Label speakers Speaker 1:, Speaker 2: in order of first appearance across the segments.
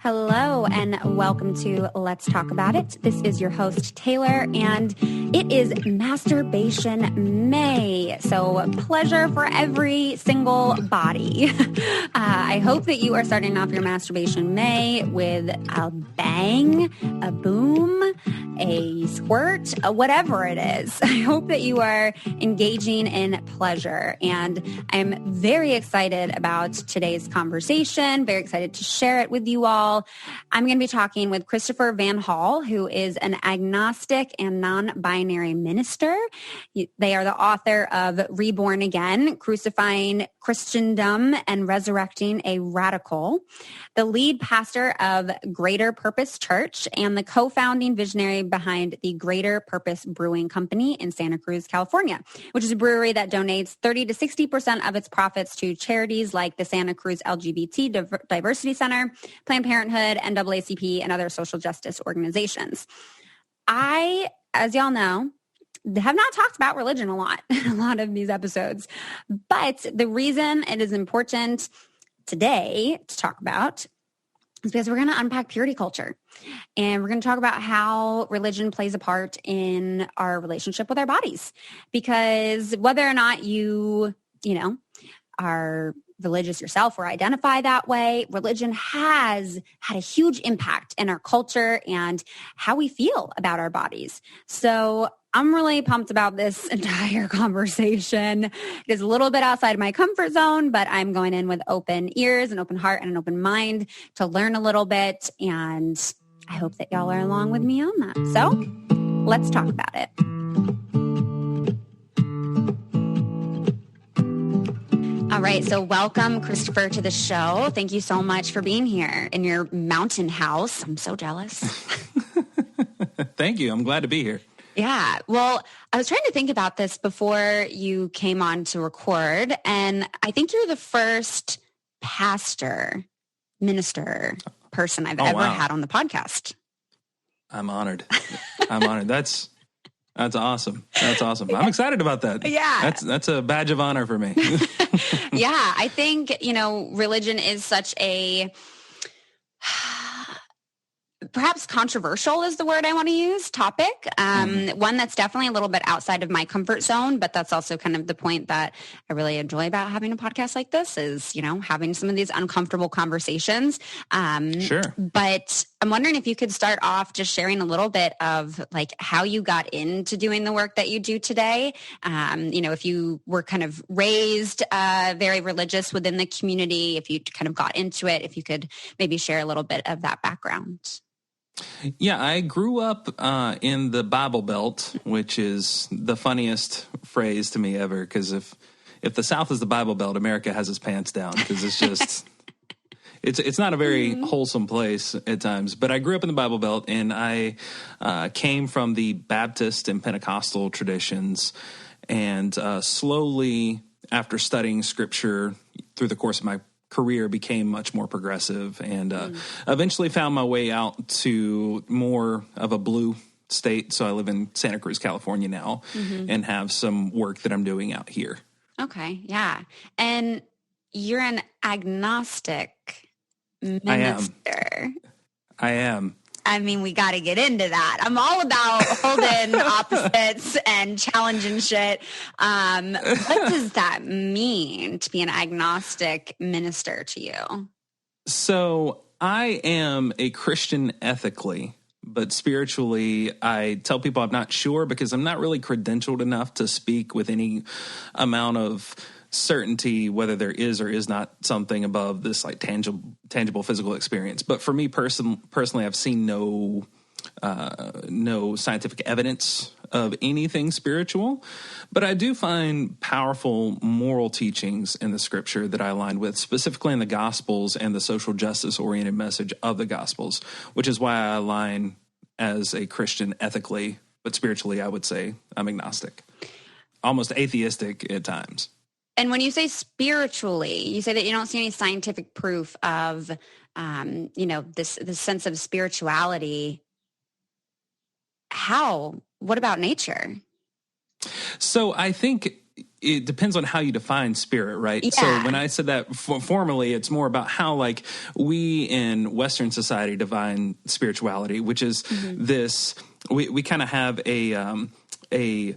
Speaker 1: Hello and welcome to Let's Talk About It. This is your host, Taylor, and it is Masturbation May. So pleasure for every single body. I hope that you are starting off your Masturbation May with a bang, a boom, a squirt, whatever it is. I hope that you are engaging in pleasure. And I'm very excited about today's conversation, very excited to share it with you all. I'm going to be talking with Christopher VanHall, who is an agnostic and non-binary minister. They are the author of Reborn Again, Crucifying Christendom and Resurrecting a Radical, the lead pastor of Greater Purpose Church, and the co-founding visionary behind the Greater Purpose Brewing Company in Santa Cruz, California, which is a brewery that donates 30 to 60% of its profits to charities like the Santa Cruz LGBT Diversity Center, Planned Parenthood, NAACP, and other social justice organizations. I, as y'all know, have not talked about religion a lot in a lot of these episodes, but the reason it is important today to talk about is because we're going to unpack purity culture, and we're going to talk about how religion plays a part in our relationship with our bodies. Because whether or not you are religious yourself or identify that way, religion has had a huge impact in our culture and how we feel about our bodies. So I'm really pumped about this entire conversation. It is a little bit outside my comfort zone, but I'm going in with open ears, an open heart, and an open mind to learn a little bit. And I hope that y'all are along with me on that. So let's talk about it. All right. So welcome, Christopher, to the show. Thank you so much for being here in your mountain house. I'm so jealous.
Speaker 2: Thank you. I'm glad to be here.
Speaker 1: Yeah. Well, I was trying to think about this before you came on to record, and I think you're the first minister person I've ever had on the podcast.
Speaker 2: I'm honored. That's awesome. That's awesome. I'm excited about that.
Speaker 1: Yeah.
Speaker 2: That's a badge of honor for me.
Speaker 1: Yeah. I think, religion is such a perhaps controversial is the word I want to use, topic. One that's definitely a little bit outside of my comfort zone, but that's also kind of the point that I really enjoy about having a podcast like this is, having some of these uncomfortable conversations.
Speaker 2: Sure.
Speaker 1: But I'm wondering if you could start off just sharing a little bit of like how you got into doing the work that you do today. If you were kind of raised very religious within the community, if you kind of got into it, if you could maybe share a little bit of that background.
Speaker 2: Yeah, I grew up in the Bible Belt, which is the funniest phrase to me ever, because if the South is the Bible Belt, America has its pants down, because it's just it's not a very wholesome place at times. But I grew up in the Bible Belt, and I came from the Baptist and Pentecostal traditions, and slowly, after studying Scripture through the course of my career, became much more progressive, and eventually found my way out to more of a blue state. So I live in Santa Cruz, California now, and have some work that I'm doing out here. Okay. Yeah. And you're an agnostic minister. I am.
Speaker 1: I mean, we got to get into that. I'm all about holding opposites and challenging shit. What does that mean to be an agnostic minister to you?
Speaker 2: So I am a Christian ethically, but spiritually, I tell people I'm not sure because I'm not really credentialed enough to speak with any amount of certainty whether there is or is not something above this like tangible physical experience. But for me personally, I've seen no scientific evidence of anything spiritual, but I do find powerful moral teachings in the Scripture that I align with, specifically in the Gospels and the social justice oriented message of the Gospels, which is why I align as a Christian ethically, but spiritually I would say I'm agnostic, almost atheistic at times.
Speaker 1: And when you say spiritually, you say that you don't see any scientific proof of, this sense of spirituality. How? What about nature?
Speaker 2: So I think it depends on how you define spirit, right?
Speaker 1: Yeah.
Speaker 2: So when I said that formally, it's more about how like we in Western society define spirituality, which is this. We kind of have a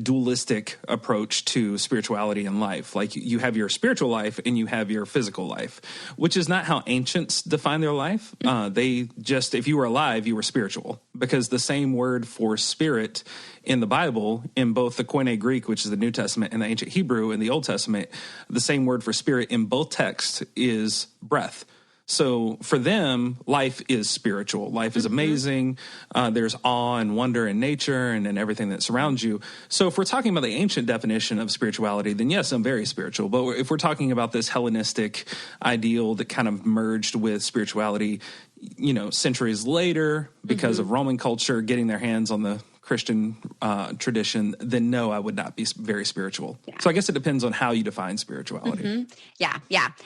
Speaker 2: dualistic approach to spirituality in life. Like you have your spiritual life and you have your physical life, which is not how ancients define their life. They just, if you were alive, you were spiritual, because the same word for spirit in the Bible, in both the Koine Greek, which is the New Testament, and the ancient Hebrew in the Old Testament, the same word for spirit in both texts is breath. So for them, life is spiritual. Life is amazing. There's awe and wonder in nature and in everything that surrounds you. So if we're talking about the ancient definition of spirituality, then yes, I'm very spiritual. But if we're talking about this Hellenistic ideal that kind of merged with spirituality, centuries later, because of Roman culture getting their hands on the Christian tradition, then no, I would not be very spiritual. Yeah. So I guess it depends on how you define spirituality.
Speaker 1: Yeah.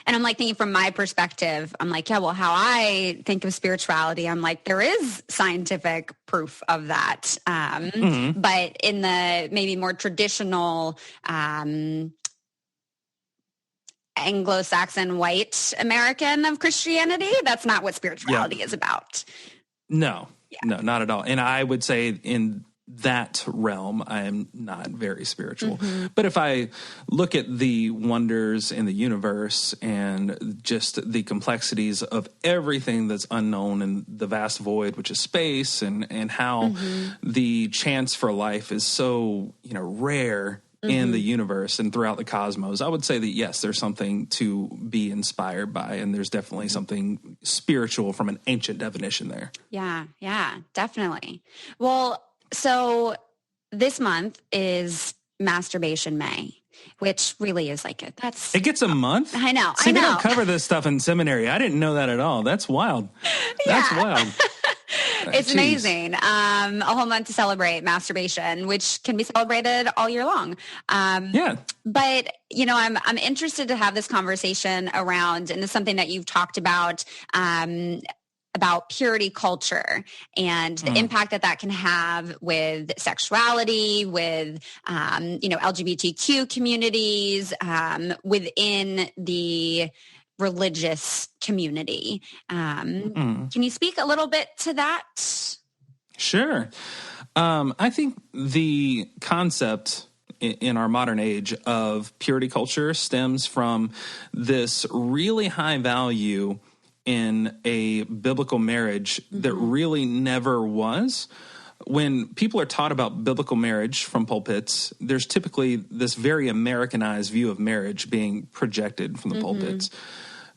Speaker 1: And I'm like thinking from my perspective, I'm like, yeah, well, how I think of spirituality, I'm like, there is scientific proof of that. But in the maybe more traditional Anglo-Saxon white American of Christianity, that's not what spirituality is about.
Speaker 2: No, not at all. And I would say in that realm, I am not very spiritual. But if I look at the wonders in the universe and just the complexities of everything that's unknown and the vast void, which is space, and how the chance for life is so, rare in the universe and throughout the cosmos, I would say that, yes, there's something to be inspired by, and there's definitely something spiritual from an ancient definition there. Yeah,
Speaker 1: definitely. Well, so this month is Masturbation May, which really is like
Speaker 2: it gets a month?
Speaker 1: I know.
Speaker 2: See, they don't cover this stuff in seminary. I didn't know that at all. That's wild. That's wild.
Speaker 1: It's amazing. A whole month to celebrate masturbation, which can be celebrated all year long. But, I'm interested to have this conversation around, and this is something that you've talked about purity culture and the impact that can have with sexuality, with, LGBTQ communities, within the religious community. Can you speak a little bit to that?
Speaker 2: Sure. I think the concept in our modern age of purity culture stems from this really high value in a biblical marriage that really never was. When people are taught about biblical marriage from pulpits, there's typically this very Americanized view of marriage being projected from the pulpits.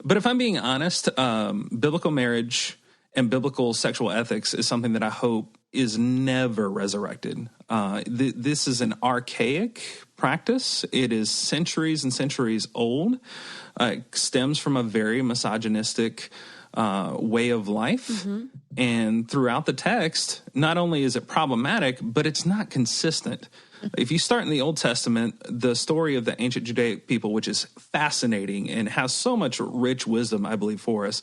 Speaker 2: But if I'm being honest, biblical marriage and biblical sexual ethics is something that I hope is never resurrected. This is an archaic practice. It is centuries and centuries old. It stems from a very misogynistic way of life. And throughout the text, not only is it problematic, but it's not consistent. If you start in the Old Testament, the story of the ancient Judaic people, which is fascinating and has so much rich wisdom, I believe, for us.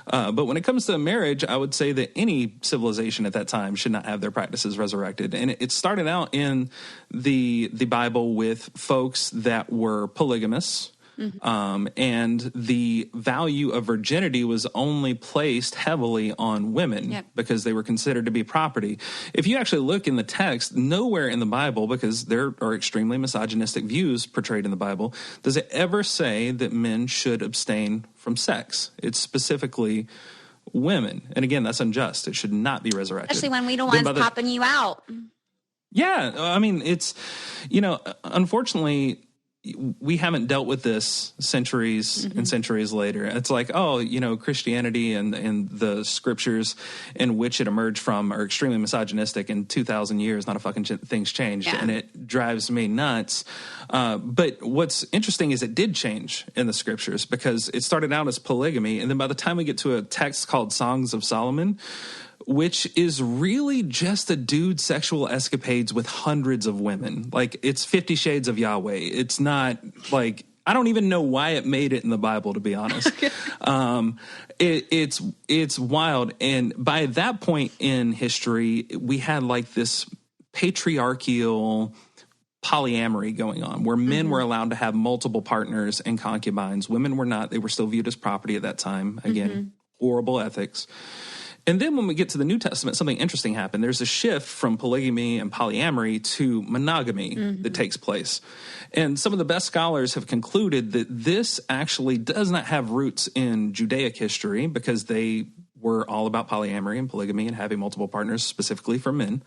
Speaker 2: But when it comes to marriage, I would say that any civilization at that time should not have their practices resurrected. And it started out in the Bible with folks that were polygamous. And the value of virginity was only placed heavily on women because they were considered to be property. If you actually look in the text, nowhere in the Bible, because there are extremely misogynistic views portrayed in the Bible, does it ever say that men should abstain from sex. It's specifically women. And again, that's unjust. It should not be resurrected.
Speaker 1: Especially when we don't want popping you out.
Speaker 2: Yeah. I mean, it's, unfortunately, we haven't dealt with this centuries and centuries later. It's like, Christianity and the scriptures in which it emerged from are extremely misogynistic. In 2,000 years, not a fucking thing's changed. Yeah. And it drives me nuts. But what's interesting is it did change in the scriptures because it started out as polygamy. And then by the time we get to a text called Songs of Solomon, which is really just a dude's sexual escapades with hundreds of women. Like, it's 50 Shades of Yahweh. It's not like, I don't even know why it made it in the Bible, to be honest. It's wild. And by that point in history, we had like this patriarchal polyamory going on, where men were allowed to have multiple partners and concubines. Women were not. They were still viewed as property at that time. Again, horrible ethics. And then when we get to the New Testament, something interesting happened. There's a shift from polygamy and polyamory to monogamy that takes place. And some of the best scholars have concluded that this actually does not have roots in Judaic history, because they were all about polyamory and polygamy and having multiple partners specifically for men.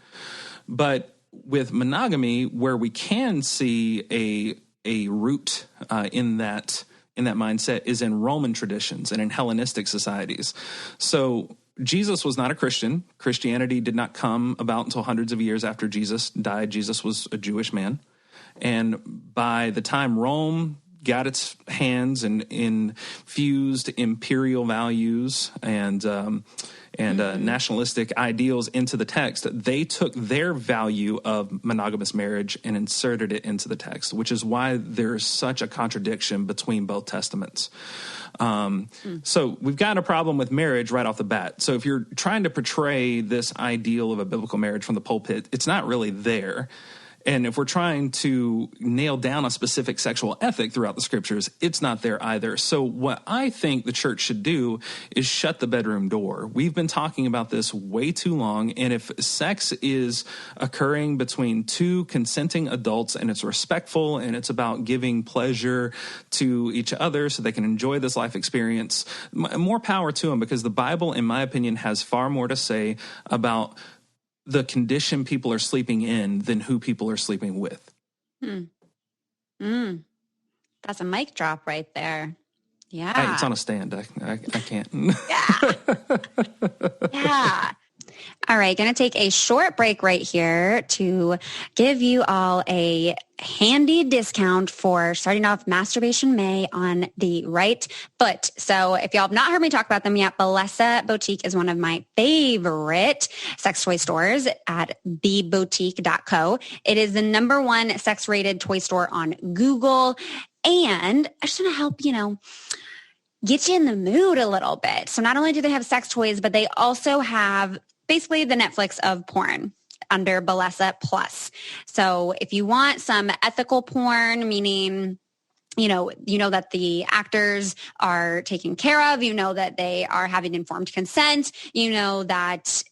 Speaker 2: But with monogamy, where we can see a root in that mindset is in Roman traditions and in Hellenistic societies. So Jesus was not a Christian. Christianity did not come about until hundreds of years after Jesus died. Jesus was a Jewish man. And by the time Rome got its hands and infused imperial values and nationalistic ideals into the text, they took their value of monogamous marriage and inserted it into the text, which is why there's such a contradiction between both testaments. So we've got a problem with marriage right off the bat. So if you're trying to portray this ideal of a biblical marriage from the pulpit, it's not really there. And if we're trying to nail down a specific sexual ethic throughout the scriptures, it's not there either. So what I think the church should do is shut the bedroom door. We've been talking about this way too long. And if sex is occurring between two consenting adults and it's respectful and it's about giving pleasure to each other so they can enjoy this life experience, more power to them, because the Bible, in my opinion, has far more to say about the condition people are sleeping in than who people are sleeping with.
Speaker 1: That's a mic drop right there. Yeah.
Speaker 2: It's on a stand. I can't.
Speaker 1: Yeah. All right. Going to take a short break right here to give you all a handy discount for starting off Masturbation May on the right foot. So if y'all have not heard me talk about them yet, Bellesa Boutique is one of my favorite sex toy stores at theboutique.co. It is the #1 sex rated toy store on Google. And I just want to help, get you in the mood a little bit. So not only do they have sex toys, but they also have basically the Netflix of porn under Bellesa Plus. So if you want some ethical porn, meaning, you know that the actors are taken care of, that they are having informed consent, that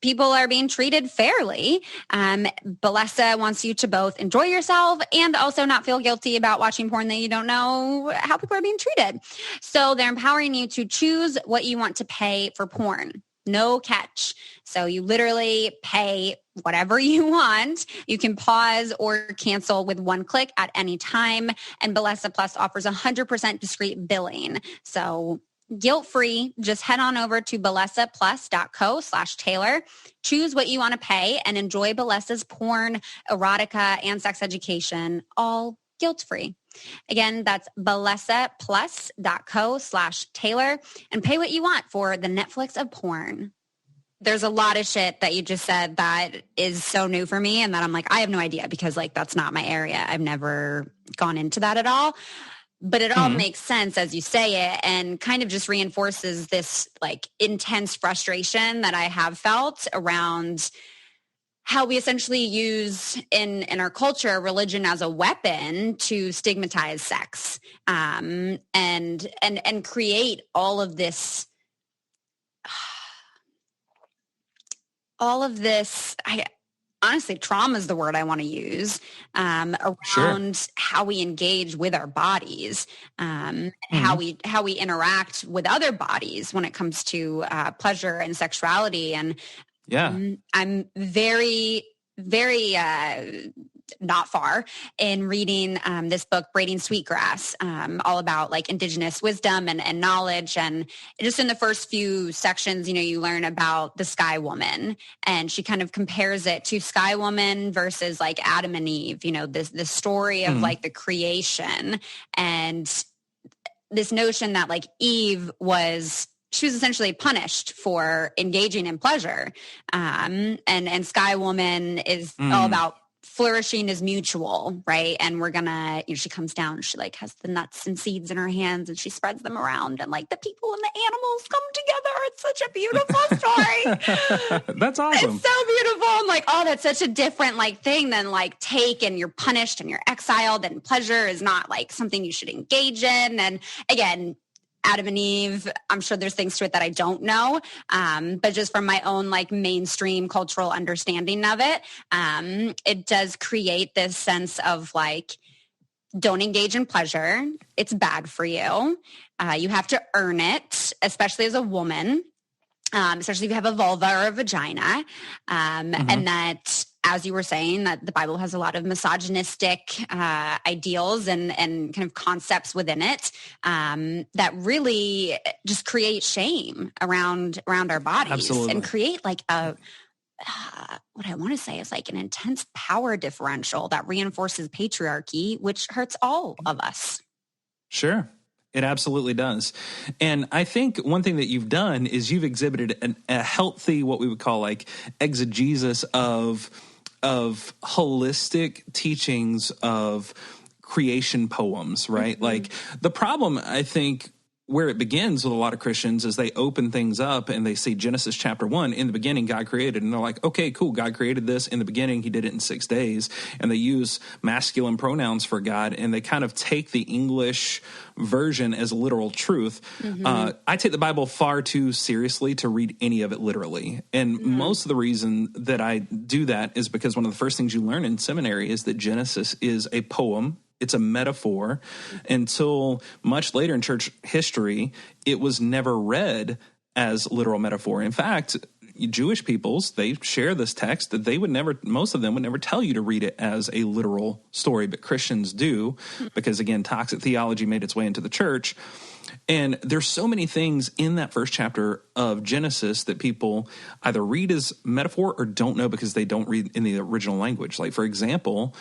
Speaker 1: people are being treated fairly. Bellesa wants you to both enjoy yourself and also not feel guilty about watching porn that you don't know how people are being treated. So they're empowering you to choose what you want to pay for porn. No catch. So you literally pay whatever you want. You can pause or cancel with one click at any time. And Bellesa Plus offers 100% discreet billing. So guilt-free, just head on over to bellesaplus.co/Taylor. Choose what you want to pay and enjoy Bellesa's porn, erotica, and sex education, all guilt-free. Again, that's bellesaplus.co/Taylor and pay what you want for the Netflix of porn. There's a lot of shit that you just said that is so new for me and that I'm like, I have no idea because that's not my area. I've never gone into that at all. But it all makes sense as you say it and kind of just reinforces this intense frustration that I have felt around how we essentially use in our culture religion as a weapon to stigmatize sex and create all of this honestly, trauma is the word I want to use, around how we engage with our bodies, how we interact with other bodies when it comes to pleasure and sexuality. And I'm very, very not far in reading this book, Braiding Sweetgrass, all about indigenous wisdom and knowledge. And just in the first few sections, you learn about the Sky Woman, and she kind of compares it to Sky Woman versus Adam and Eve, this story of the creation, and this notion that Eve she was essentially punished for engaging in pleasure. And Sky Woman is all about flourishing is mutual, right? And we're gonna, she comes down, she like has the nuts and seeds in her hands and she spreads them around and like the people and the animals come together. It's such a beautiful story.
Speaker 2: That's awesome.
Speaker 1: It's so beautiful. I'm like, oh, that's such a different like thing than like take and you're punished and you're exiled and pleasure is not like something you should engage in. And again, Adam and Eve, I'm sure there's things to it that I don't know. But just from my own like mainstream cultural understanding of it, it does create this sense of like, don't engage in pleasure. It's bad for you. You have to earn it, especially as a woman, especially if you have a vulva or a vagina. And that, as you were saying, that the Bible has a lot of misogynistic ideals and kind of concepts within it that really just create shame around our bodies.
Speaker 2: Absolutely.
Speaker 1: And create like a what I want to say is like an intense power differential that reinforces patriarchy, which hurts all of us.
Speaker 2: Sure. It absolutely does. And I think one thing that you've done is you've exhibited a healthy, what we would call like exegesis of holistic teachings of creation poems, right? Like the problem, I think, where it begins with a lot of Christians is they open things up and they see Genesis chapter 1, in the beginning, God created. And they're like, okay, cool. God created this in the beginning. He did it in 6 days. And they use masculine pronouns for God. And they kind of take the English version as literal truth. I take the Bible far too seriously to read any of it literally. And most of the reason that I do that is because one of the first things you learn in seminary is that Genesis is a poem. It's a metaphor. Until much later in church history, it was never read as literal metaphor. In fact, Jewish peoples, they share this text that they would never, most of them would never tell you to read it as a literal story, but Christians do because, again, toxic theology made its way into the church. And there's so many things in that first chapter of Genesis that people either read as metaphor or don't know because they don't read in the original language. Like, for example,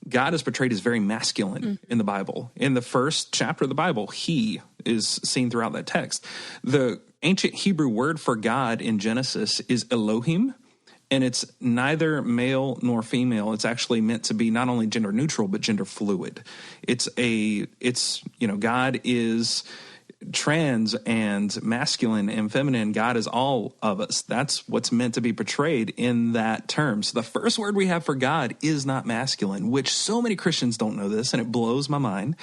Speaker 2: God is portrayed as very masculine in the Bible. In the first chapter of the Bible, he is seen throughout that text. The ancient Hebrew word for God in Genesis is Elohim, and it's neither male nor female. It's actually meant to be not only gender neutral, but gender fluid. God is trans and masculine and feminine. God is all of us. That's what's meant to be portrayed in that term. So the first word we have for God is not masculine, which so many Christians don't know this, and it blows my mind.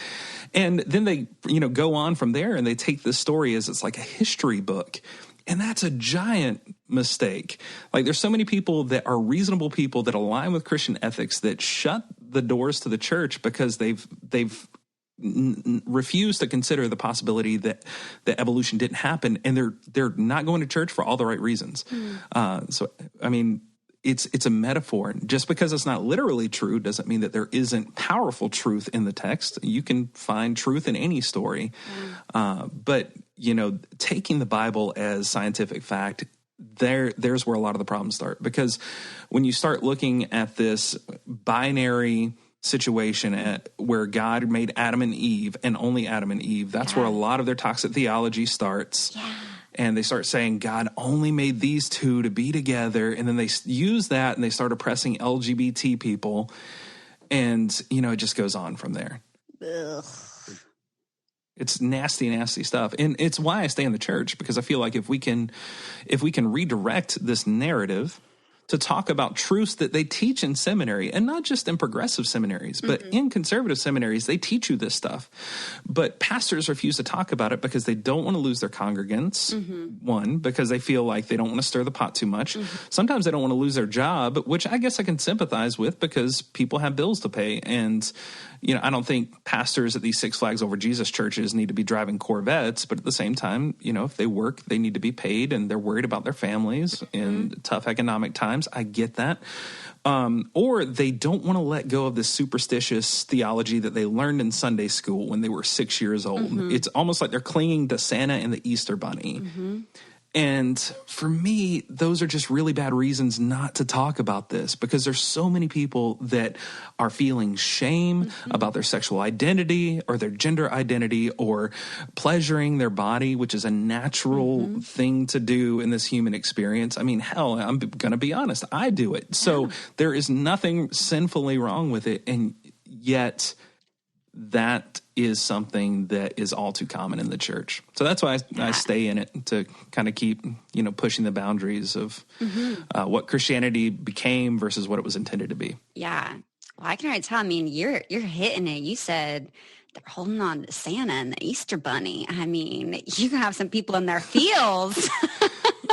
Speaker 2: And then they, go on from there and they take this story as it's like a history book. And that's a giant mistake. Like, there's so many people that are reasonable people that align with Christian ethics that shut the doors to the church because they've refuse to consider the possibility that evolution didn't happen, and they're not going to church for all the right reasons. So, I mean, it's a metaphor. Just because it's not literally true doesn't mean that there isn't powerful truth in the text. You can find truth in any story, but taking the Bible as scientific fact, there's where a lot of the problems start. Because when you start looking at this binary situation where God made Adam and Eve and only Adam and Eve, that's where a lot of their toxic theology starts. And they start saying God only made these two to be together, and then they use that and they start oppressing LGBT people, and it just goes on from there.
Speaker 1: Ugh.
Speaker 2: It's nasty stuff. And it's why I stay in the church, because I feel like if we can redirect this narrative to talk about truths that they teach in seminary, and not just in progressive seminaries, but in conservative seminaries, they teach you this stuff. But pastors refuse to talk about it because they don't want to lose their congregants. One, because they feel like they don't want to stir the pot too much. Sometimes they don't want to lose their job, which I guess I can sympathize with because people have bills to pay. And, I don't think pastors at these Six Flags Over Jesus churches need to be driving Corvettes, but at the same time, if they work, they need to be paid, and they're worried about their families in tough economic times. I get that. Or they don't want to let go of this superstitious theology that they learned in Sunday school when they were 6 years old. It's almost like they're clinging to Santa and the Easter Bunny. And for me, those are just really bad reasons not to talk about this, because there's so many people that are feeling shame about their sexual identity or their gender identity or pleasuring their body, which is a natural thing to do in this human experience. I mean, hell, I'm going to be honest, I do it. So there is nothing sinfully wrong with it. And yet that is something that is all too common in the church. So that's why I stay in it, to kind of keep, pushing the boundaries of what Christianity became versus what it was intended to be.
Speaker 1: Yeah. Well, I can already tell. I mean, you're hitting it. You said they're holding on to Santa and the Easter Bunny. I mean, you can have some people in their feels,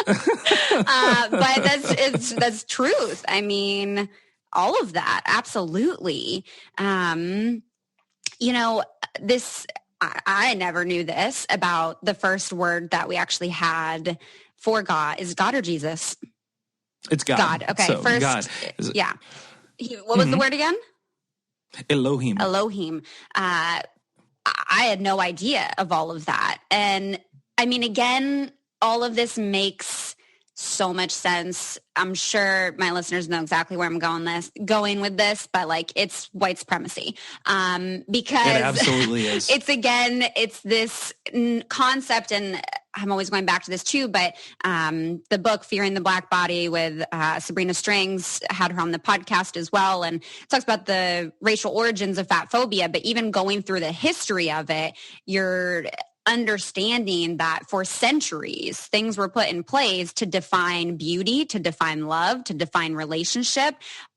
Speaker 1: but that's truth. I mean, all of that, absolutely. I never knew this about the first word that we actually had for God. Is God or Jesus?
Speaker 2: It's God.
Speaker 1: God. Okay.
Speaker 2: So,
Speaker 1: first,
Speaker 2: God.
Speaker 1: Yeah. What was the word again?
Speaker 2: Elohim.
Speaker 1: I had no idea of all of that. And I mean, again, all of this makes so much sense. I'm sure my listeners know exactly where I'm going with this, but like, it's white supremacy. Because
Speaker 2: it absolutely is.
Speaker 1: It's this concept, and I'm always going back to this too, but the book Fearing the Black Body with Sabrina Strings, had her on the podcast as well, and talks about the racial origins of fat phobia, but even going through the history of it, you're understanding that for centuries, things were put in place to define beauty, to define love, to define relationship,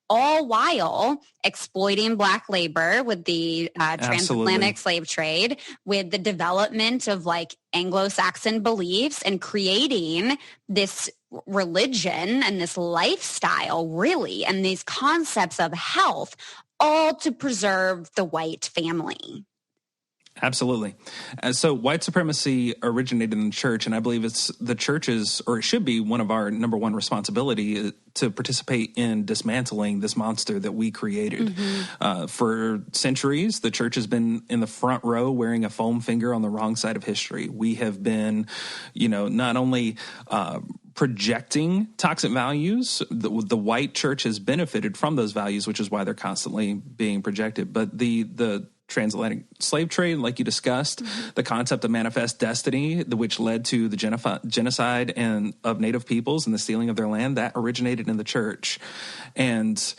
Speaker 1: all while exploiting Black labor with the transatlantic slave trade, with the development of like Anglo-Saxon beliefs, and creating this religion and this lifestyle, really, and these concepts of health, all to preserve the white family.
Speaker 2: Absolutely. So white supremacy originated in the church, and I believe it's the church's, or it should be one of our number one responsibility, to participate in dismantling this monster that we created. For centuries, the church has been in the front row wearing a foam finger on the wrong side of history. We have been, not only projecting toxic values, the white church has benefited from those values, which is why they're constantly being projected. But the transatlantic slave trade, like you discussed, the concept of manifest destiny, which led to the genocide of Native peoples and the stealing of their land, that originated in the church. And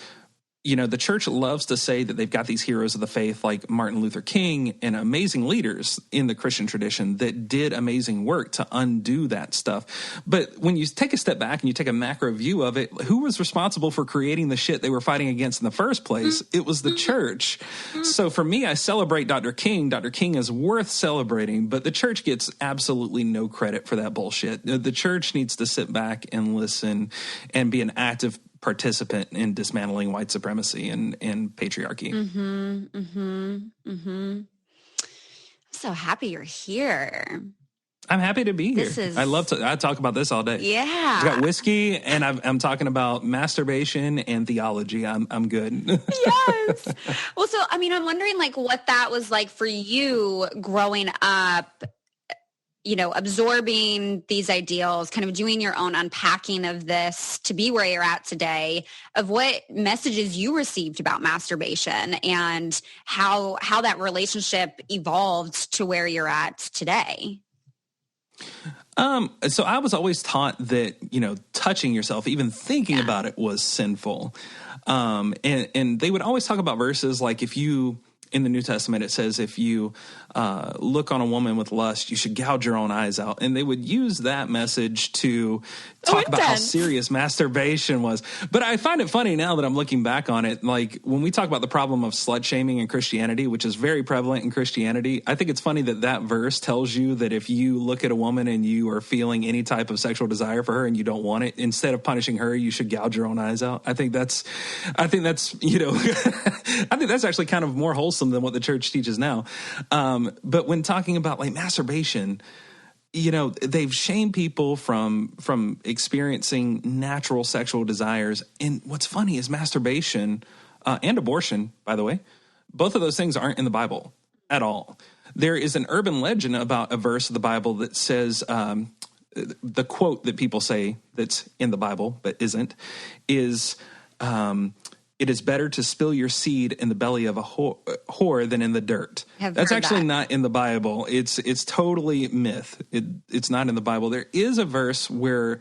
Speaker 2: the church loves to say that they've got these heroes of the faith like Martin Luther King and amazing leaders in the Christian tradition that did amazing work to undo that stuff. But when you take a step back and you take a macro view of it, who was responsible for creating the shit they were fighting against in the first place? It was the church. So for me, I celebrate Dr. King. Dr. King is worth celebrating, but the church gets absolutely no credit for that bullshit. The church needs to sit back and listen and be an active participant in dismantling white supremacy and patriarchy.
Speaker 1: I'm so happy you're here.
Speaker 2: I'm happy to be here. I talk about this all day.
Speaker 1: Yeah.
Speaker 2: I've got whiskey, and I'm talking about masturbation and theology. I'm good.
Speaker 1: Yes. Well, so, I mean, I'm wondering like what that was like for you growing up, absorbing these ideals, kind of doing your own unpacking of this to be where you're at today, of what messages you received about masturbation and how that relationship evolved to where you're at today.
Speaker 2: So I was always taught that, touching yourself, even thinking about it, was sinful. And they would always talk about verses like, if you, in the New Testament, it says, if you look on a woman with lust, you should gouge your own eyes out. And they would use that message to talk about how serious masturbation was. But I find it funny now that I'm looking back on it. Like when we talk about the problem of slut shaming in Christianity, which is very prevalent in Christianity, I think it's funny that verse tells you that if you look at a woman and you are feeling any type of sexual desire for her and you don't want it, instead of punishing her, you should gouge your own eyes out. I think that's I think that's actually kind of more wholesome than what the church teaches now. But when talking about like masturbation, they've shamed people from experiencing natural sexual desires. And what's funny is masturbation and abortion, by the way, both of those things aren't in the Bible at all. There is an urban legend about a verse of the Bible that says, the quote that people say that's in the Bible but isn't is, it is better to spill your seed in the belly of a whore than in the dirt. That's actually not in the Bible. It's totally myth. It's not in the Bible. There is a verse where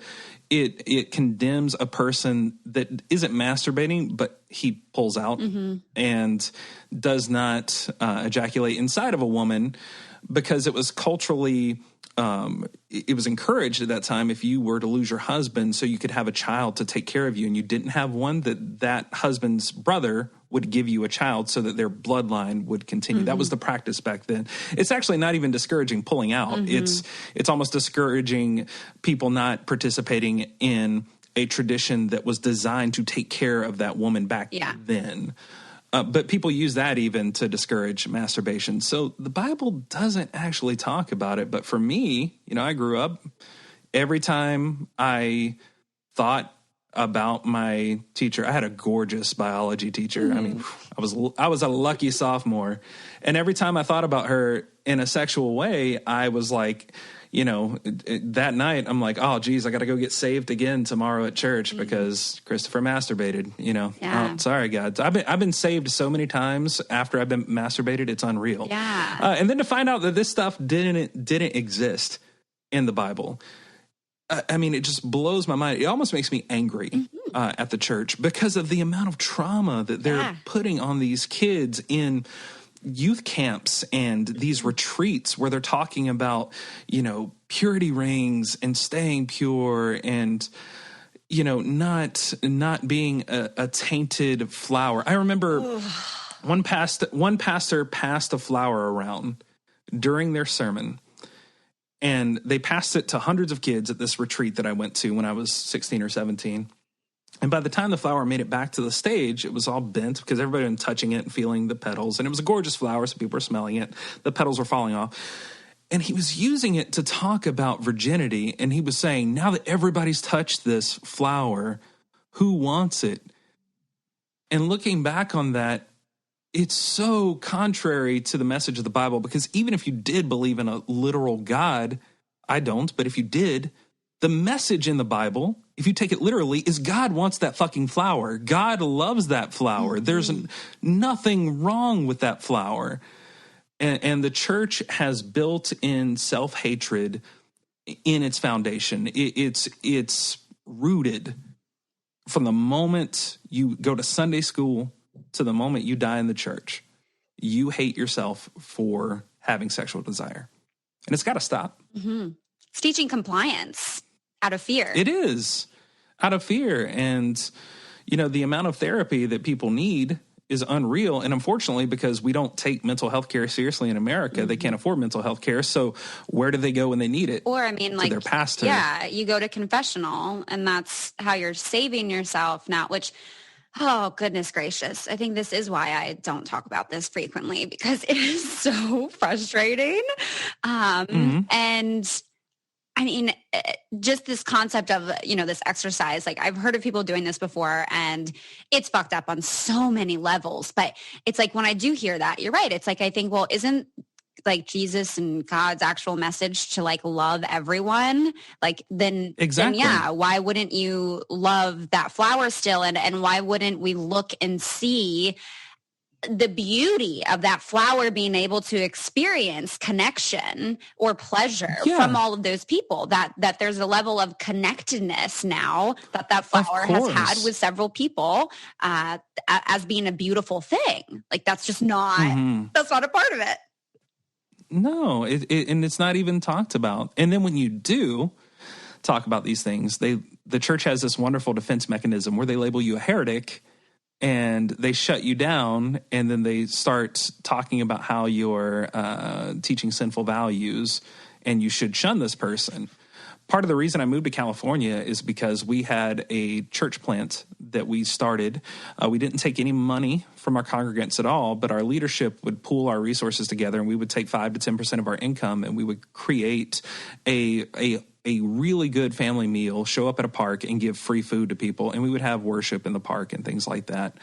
Speaker 2: it condemns a person that isn't masturbating, but he pulls out and does not ejaculate inside of a woman, because it was culturally it was encouraged at that time, if you were to lose your husband so you could have a child to take care of you and you didn't have one, that husband's brother would give you a child so that their bloodline would continue. That was the practice back then. It's actually not even discouraging pulling out. It's almost discouraging people not participating in a tradition that was designed to take care of that woman back then. But people use that even to discourage masturbation. So the Bible doesn't actually talk about it. But for me, I grew up, every time I thought about my teacher, I had a gorgeous biology teacher. I mean, I was a lucky sophomore. And every time I thought about her in a sexual way, I was like, that night I'm like, oh, geez, I got to go get saved again tomorrow at church because Christopher masturbated, Oh, sorry, God. I've been saved so many times after I've been masturbated. It's unreal.
Speaker 1: Yeah.
Speaker 2: And then to find out that this stuff didn't exist in the Bible. I mean, it just blows my mind. It almost makes me angry at the church because of the amount of trauma that they're putting on these kids in youth camps and these retreats where they're talking about, purity rings and staying pure and, not being a tainted flower. I remember one pastor passed a flower around during their sermon, and they passed it to hundreds of kids at this retreat that I went to when I was 16 or 17. And by the time the flower made it back to the stage, it was all bent because everybody had been touching it and feeling the petals. And it was a gorgeous flower, so people were smelling it. The petals were falling off. And he was using it to talk about virginity. And he was saying, now that everybody's touched this flower, who wants it? And looking back on that, it's so contrary to the message of the Bible, because even if you did believe in a literal God, I don't, but if you did, the message in the Bible, if you take it literally, is God wants that fucking flower. God loves that flower. There's nothing wrong with that flower. And the church has built in self-hatred in its foundation. It's rooted from the moment you go to Sunday school to the moment you die in the church. You hate yourself for having sexual desire. And it's got to stop.
Speaker 1: It's teaching compliance out of fear.
Speaker 2: It is out of fear. And, the amount of therapy that people need is unreal. And unfortunately, because we don't take mental health care seriously in America, they can't afford mental health care. So where do they go when they need it?
Speaker 1: Or, to
Speaker 2: their pastor.
Speaker 1: Yeah, you go to confessional, and that's how you're saving yourself now, which, oh, goodness gracious. I think this is why I don't talk about this frequently, because it is so frustrating. And I mean, just this concept of, this exercise, like I've heard of people doing this before, and it's fucked up on so many levels. But it's like, when I do hear that, you're right. It's like, I think, well, isn't like Jesus and God's actual message to like love everyone? Like then why wouldn't you love that flower still? And why wouldn't we look and see the beauty of that flower being able to experience connection or pleasure from all of those people, that there's a level of connectedness now that flower has had with several people as being a beautiful thing. Like that's just not, that's not a part of it.
Speaker 2: No, and it's not even talked about. And then when you do talk about these things, the church has this wonderful defense mechanism where they label you a heretic, and they shut you down, and then they start talking about how you're teaching sinful values and you should shun this person. Part of the reason I moved to California is because we had a church plant that we started. We didn't take any money from our congregants at all, but our leadership would pool our resources together, and we would take 5 to 10% of our income, and we would create a really good family meal, show up at a park and give free food to people. And we would have worship in the park and things like that.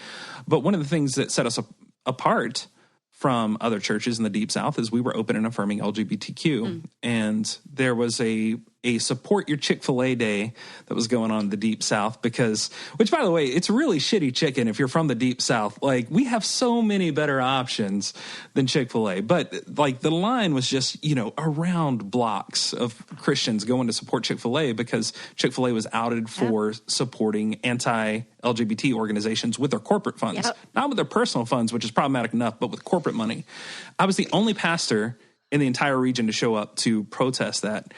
Speaker 2: But one of the things that set us apart from other churches in the Deep South is we were open and affirming LGBTQ. And there was a a support your Chick-fil-A day that was going on in the Deep South which by the way, it's really shitty chicken if you're from the Deep South. Like, we have so many better options than Chick-fil-A, but like the line was just, around blocks of Christians going to support Chick-fil-A because Chick-fil-A was outed for supporting anti-LGBT organizations with their corporate funds, not with their personal funds, which is problematic enough, but with corporate money. I was the only pastor in the entire region to show up to protest that.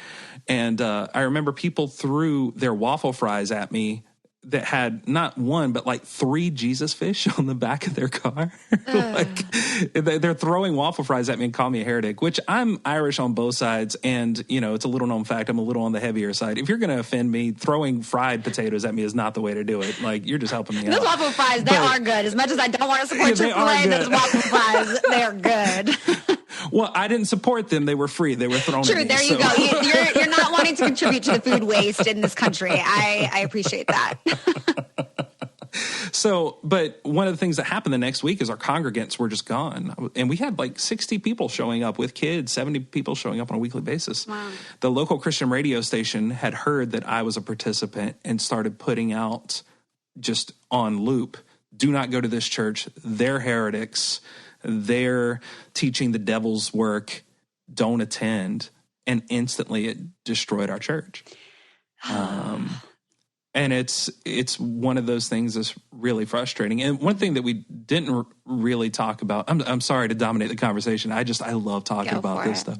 Speaker 2: And I remember people threw their waffle fries at me that had not one, but like 3 Jesus fish on the back of their car. Like, they're throwing waffle fries at me and call me a heretic, which I'm Irish on both sides. And, it's a little known fact, I'm a little on the heavier side. If you're going to offend me, throwing fried potatoes at me is not the way to do it. Like, you're just helping me out.
Speaker 1: Those waffle fries, they are good. As much as I don't want to support Chick-fil-A, those waffle fries, they're good.
Speaker 2: Well, I didn't support them. They were free. They were thrown at me.
Speaker 1: True, there you go. You're not wanting to contribute to the food waste in this country. I appreciate that.
Speaker 2: So, but one of the things that happened the next week is our congregants were just gone. And we had like 60 people showing up with kids, 70 people showing up on a weekly basis. Wow. The local Christian radio station had heard that I was a participant and started putting out just on loop, do not go to this church. They're heretics. They're teaching the devil's work. Don't attend. And instantly it destroyed our church. And it's one of those things that's really frustrating. And one thing that we didn't really talk about, I'm sorry to dominate the conversation. I love talking about this stuff.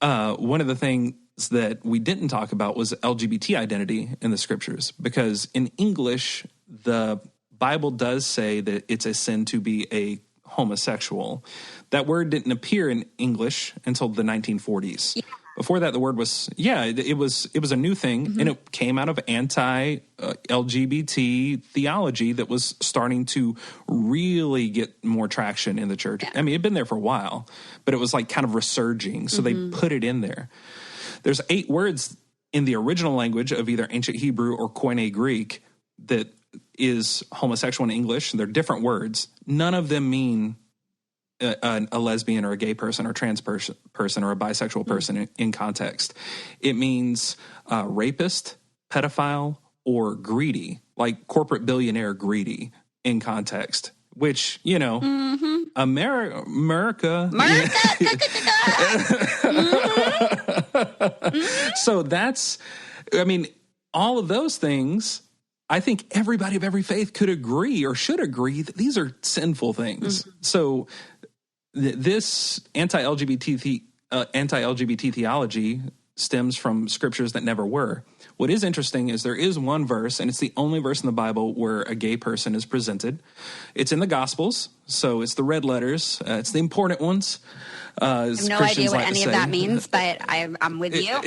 Speaker 2: One of the things that we didn't talk about was LGBT identity in the scriptures, because in English, the Bible does say that it's a sin to be a homosexual. That word didn't appear in English until the 1940s. Yeah. Before that, the word was, it was a new thing, and it came out of anti-LGBT theology that was starting to really get more traction in the church. Yeah. I mean, it'd been there for a while, but it was like kind of resurging, so they put it in there. There's 8 words in the original language of either ancient Hebrew or Koine Greek that is homosexual in English. They're different words. None of them mean a lesbian or a gay person or trans person or a bisexual person in context. It means rapist, pedophile, or greedy, like corporate billionaire greedy in context, which, America. So that's, all of those things, I think everybody of every faith could agree or should agree that these are sinful things. So this anti-LGBT theology stems from scriptures that never were. What is interesting is there is one verse, and it's the only verse in the Bible where a gay person is presented. It's in the Gospels, so it's the red letters. It's the important ones.
Speaker 1: I have no idea what any of that means, but I'm with you.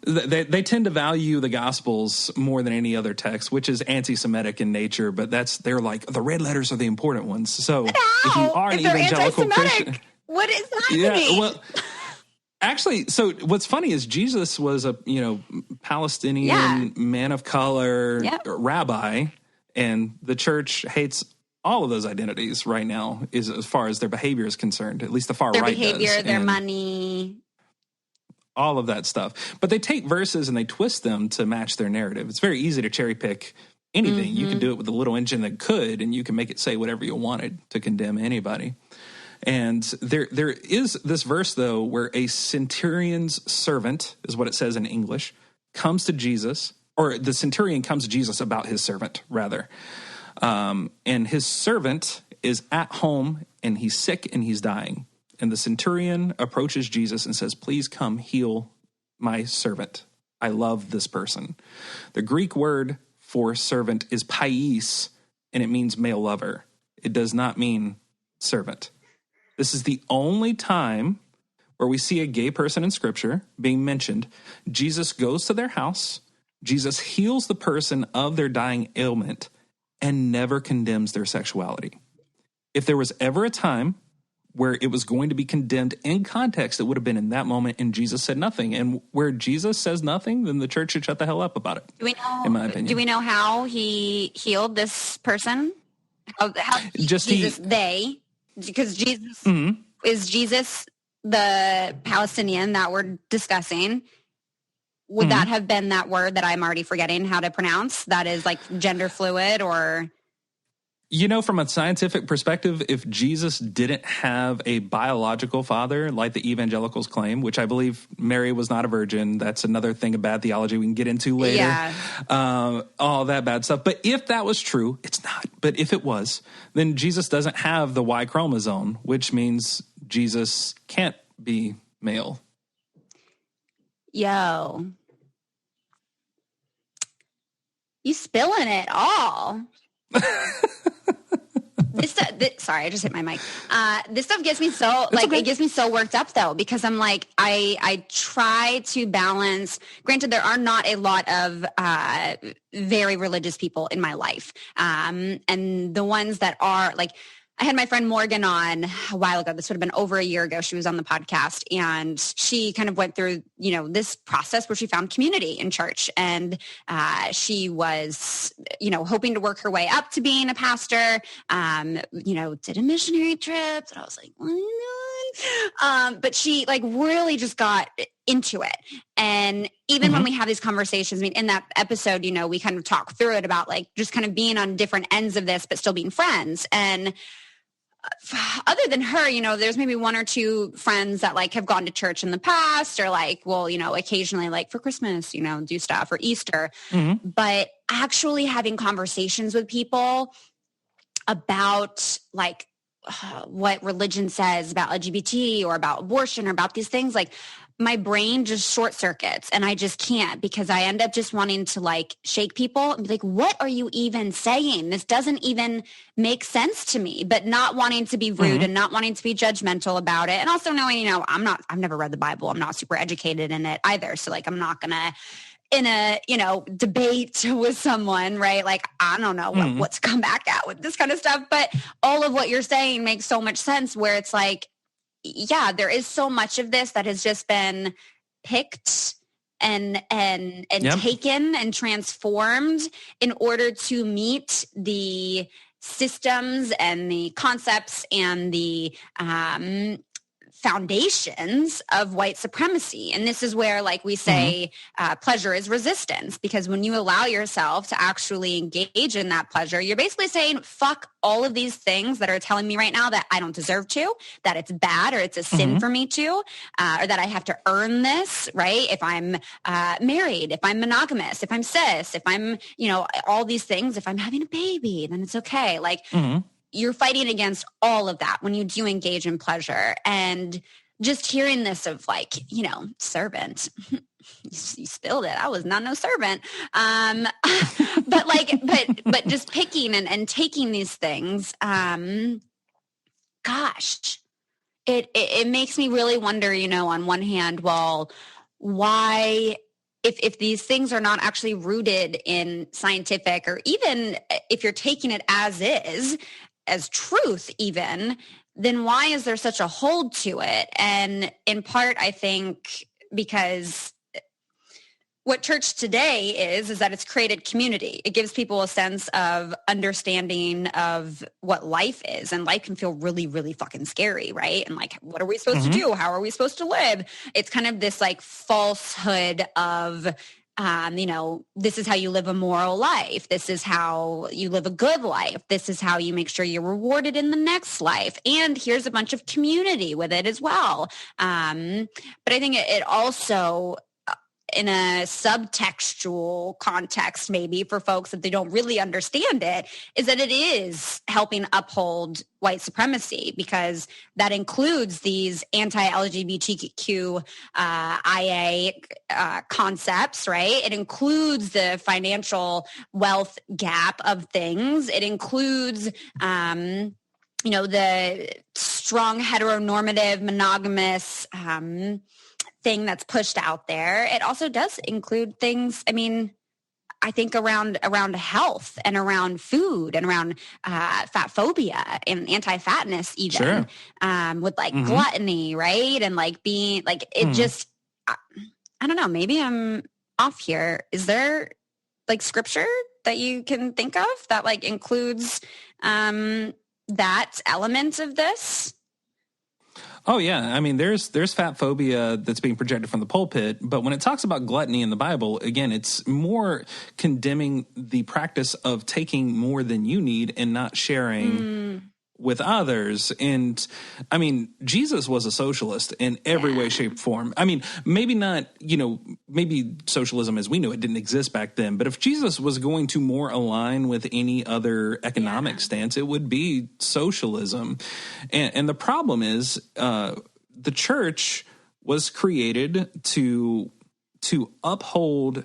Speaker 2: They tend to value the Gospels more than any other text, which is anti-Semitic in nature, but they're like, the red letters are the important ones. So if you are an evangelical Christian...
Speaker 1: What is happening?
Speaker 2: Yeah, well, actually, so what's funny is Jesus was a, Palestinian man of color rabbi, and the church hates all of those identities right now as far as their behavior is concerned, at least the far right does.
Speaker 1: Their behavior, their money...
Speaker 2: all of that stuff. But they take verses and they twist them to match their narrative. It's very easy to cherry pick anything. You can do it with a little engine that could, and you can make it say whatever you wanted to condemn anybody. And there is this verse, though, where a centurion's servant, is what it says in English, comes to Jesus, or the centurion comes to Jesus about his servant, rather. And his servant is at home, and he's sick, and he's dying. And the centurion approaches Jesus and says, please come heal my servant. I love this person. The Greek word for servant is pais, and it means male lover. It does not mean servant. This is the only time where we see a gay person in Scripture being mentioned. Jesus goes to their house. Jesus heals the person of their dying ailment and never condemns their sexuality. If there was ever a time where it was going to be condemned in context, it would have been in that moment, and Jesus said nothing. And where Jesus says nothing, then the church should shut the hell up about it, in my opinion.
Speaker 1: Do we know how he healed this person? Because Jesus, is Jesus the Palestinian that we're discussing? would that have been that word that I'm already forgetting how to pronounce? That is like gender fluid or...
Speaker 2: From a scientific perspective, if Jesus didn't have a biological father, like the evangelicals claim, which I believe Mary was not a virgin, that's another thing of bad theology we can get into later, all that bad stuff. But if that was true, it's not. But if it was, then Jesus doesn't have the Y chromosome, which means Jesus can't be male.
Speaker 1: Yo. You spilling it all. Sorry, I just hit my mic. This stuff gets me so it gets me so worked up though, because I'm like, I try to balance. Granted, there are not a lot of very religious people in my life, and the ones that are like. I had my friend Morgan on a while ago. This would have been over a year ago. She was on the podcast and she kind of went through, this process where she found community in church. And she was, hoping to work her way up to being a pastor, did a missionary trip. And I was like, what are you doing? But she like really just got into it. And even when we have these conversations, I mean, in that episode, we kind of talk through it about like just kind of being on different ends of this, but still being friends. And other than her, there's maybe one or two friends that like have gone to church in the past or like, well, occasionally like for Christmas, do stuff or Easter, but actually having conversations with people about like what religion says about LGBT or about abortion or about these things, like my brain just short circuits and I just can't because I end up just wanting to like shake people and be like, what are you even saying? This doesn't even make sense to me, but not wanting to be rude and not wanting to be judgmental about it. And also knowing, I've never read the Bible. I'm not super educated in it either. So like, I'm not going to, in a, debate with someone, right? Like, I don't know what to come back at with this kind of stuff, but all of what you're saying makes so much sense where it's like, yeah, there is so much of this that has just been picked and taken and transformed in order to meet the systems and the concepts and the foundations of white supremacy. And this is where, like we say, pleasure is resistance, because when you allow yourself to actually engage in that pleasure, you're basically saying, fuck all of these things that are telling me right now that I don't deserve to, that it's bad or it's a sin for me to, or that I have to earn this, right? If I'm married, if I'm monogamous, if I'm cis, if I'm, all these things, if I'm having a baby, then it's okay. Like, you're fighting against all of that when you do engage in pleasure. And just hearing this of like, servant, you spilled it. I was not no servant. But just picking and taking these things, gosh, it makes me really wonder, on one hand, well, why, if these things are not actually rooted in scientific, or even if you're taking it as is, as truth even, then why is there such a hold to it? And in part, I think because what church today is that it's created community. It gives people a sense of understanding of what life is, and life can feel really, really fucking scary, right? And like, what are we supposed to do? How are we supposed to live? It's kind of this like falsehood of, this is how you live a moral life. This is how you live a good life. This is how you make sure you're rewarded in the next life. And here's a bunch of community with it as well. But I think it also, in a subtextual context, maybe for folks that they don't really understand it, is that it is helping uphold white supremacy, because that includes these anti-LGBTQ IA concepts, right? It includes the financial wealth gap of things. It includes the strong heteronormative monogamous thing that's pushed out there. It also does include things, I think around health and around food and around fat phobia and anti-fatness even, with like gluttony, right? And like being like, it just, I don't know, maybe I'm off here. Is there like scripture that you can think of that like includes that element of this?
Speaker 2: Oh, yeah. I mean, there's fat phobia that's being projected from the pulpit. But when it talks about gluttony in the Bible, again, it's more condemning the practice of taking more than you need and not sharing with others. And I mean, Jesus was a socialist in every way, shape, form. I mean, maybe not, maybe socialism as we know it didn't exist back then. But if Jesus was going to more align with any other economic stance, it would be socialism. And the problem is the church was created to uphold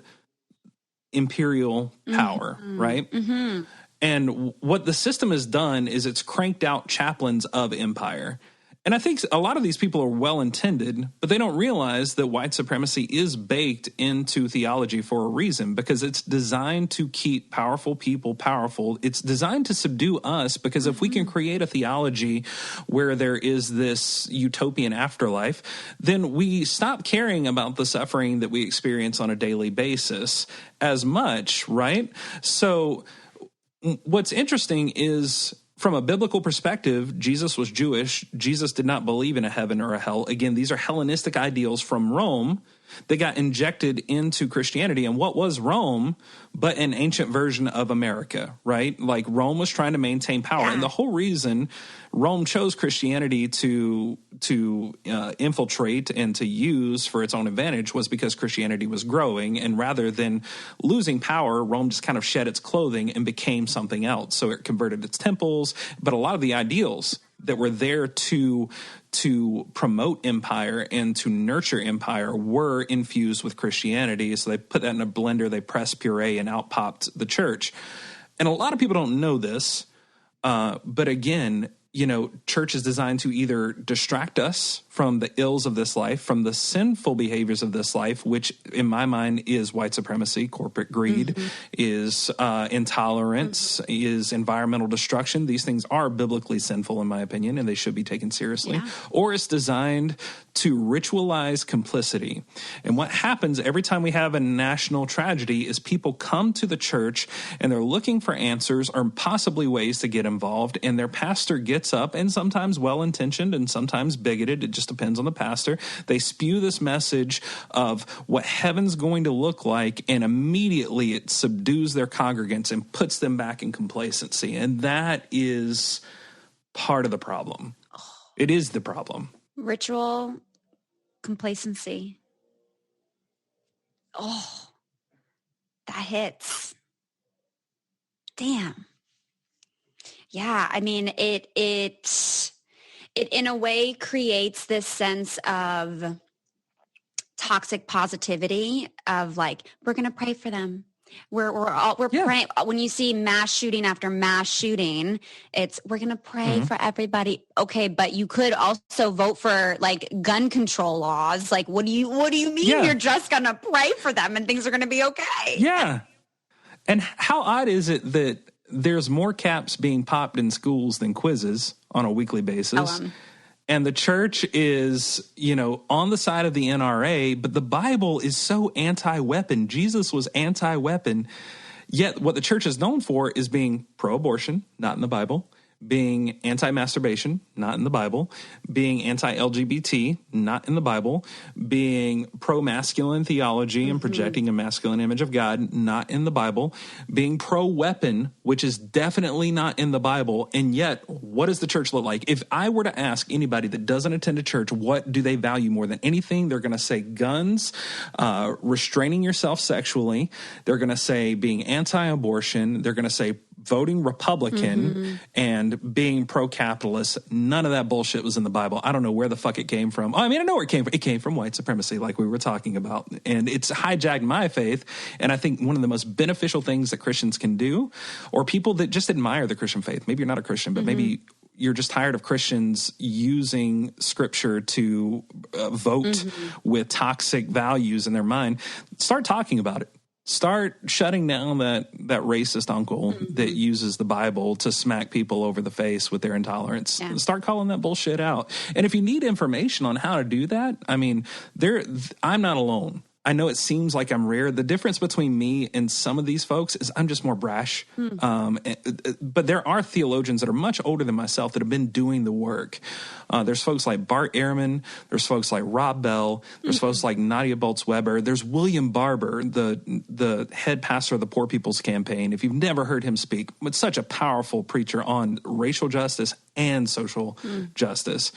Speaker 2: imperial power, right? Mm-hmm. And what the system has done is it's cranked out chaplains of empire. And I think a lot of these people are well-intended, but they don't realize that white supremacy is baked into theology for a reason, because it's designed to keep powerful people powerful. It's designed to subdue us, because if we can create a theology where there is this utopian afterlife, then we stop caring about the suffering that we experience on a daily basis as much, right? So what's interesting is, from a biblical perspective, Jesus was Jewish. Jesus did not believe in a heaven or a hell. Again, these are Hellenistic ideals from Rome that got injected into Christianity. And what was Rome but an ancient version of America, right? Like, Rome was trying to maintain power. Yeah. And the whole reason Rome chose Christianity to infiltrate and to use for its own advantage was because Christianity was growing. And rather than losing power, Rome just kind of shed its clothing and became something else. So it converted its temples. But a lot of the ideals that were there to promote empire and to nurture empire were infused with Christianity. So they put that in a blender, they pressed puree, and out popped the church. And a lot of people don't know this, but again, church is designed to either distract us from the ills of this life, from the sinful behaviors of this life, which in my mind is white supremacy, corporate greed, is intolerance, is environmental destruction. These things are biblically sinful, in my opinion, and they should be taken seriously. Yeah. Or it's designed to ritualize complicity. And what happens every time we have a national tragedy is people come to the church and they're looking for answers or possibly ways to get involved, and their pastor gets up, and sometimes well-intentioned and sometimes bigoted, it just depends on the pastor. They spew this message of what heaven's going to look like, and immediately it subdues their congregants and puts them back in complacency. And that is part of the problem. It is the problem.
Speaker 1: Ritual complacency. Oh, that hits. Damn. Yeah, I mean, it in a way creates this sense of toxic positivity of like, we're going to pray for them. We're praying. When you see mass shooting after mass shooting, we're going to pray for everybody. Okay, but you could also vote for like gun control laws. Like, what do you mean you're just going to pray for them and things are going to be okay?
Speaker 2: Yeah. And how odd is it that there's more caps being popped in schools than quizzes on a weekly basis? And the church is, on the side of the NRA, but the Bible is so anti-weapon. Jesus was anti-weapon. Yet what the church is known for is being pro-abortion, not in the Bible, being anti-masturbation, not in the Bible, being anti-LGBT, not in the Bible, being pro-masculine theology and projecting a masculine image of God, not in the Bible, being pro-weapon, which is definitely not in the Bible. And yet, what does the church look like? If I were to ask anybody that doesn't attend a church, what do they value more than anything? They're going to say guns, restraining yourself sexually. They're going to say being anti-abortion. They're going to say voting Republican and being pro-capitalist. None of that bullshit was in the Bible. I don't know where the fuck it came from. I mean, I know where it came from. It came from white supremacy, like we were talking about. And it's hijacked my faith. And I think one of the most beneficial things that Christians can do, or people that just admire the Christian faith, maybe you're not a Christian, but maybe you're just tired of Christians using scripture to vote with toxic values in their mind, start talking about it. Start shutting down that racist uncle that uses the Bible to smack people over the face with their intolerance. Yeah. Start calling that bullshit out. And if you need information on how to do that, I mean, I'm not alone. I know it seems like I'm rare. The difference between me and some of these folks is I'm just more brash. But there are theologians that are much older than myself that have been doing the work. There's folks like Bart Ehrman. There's folks like Rob Bell. There's folks like Nadia Boltz-Weber. There's William Barber, the head pastor of the Poor People's Campaign. If you've never heard him speak, but such a powerful preacher on racial justice and social justice.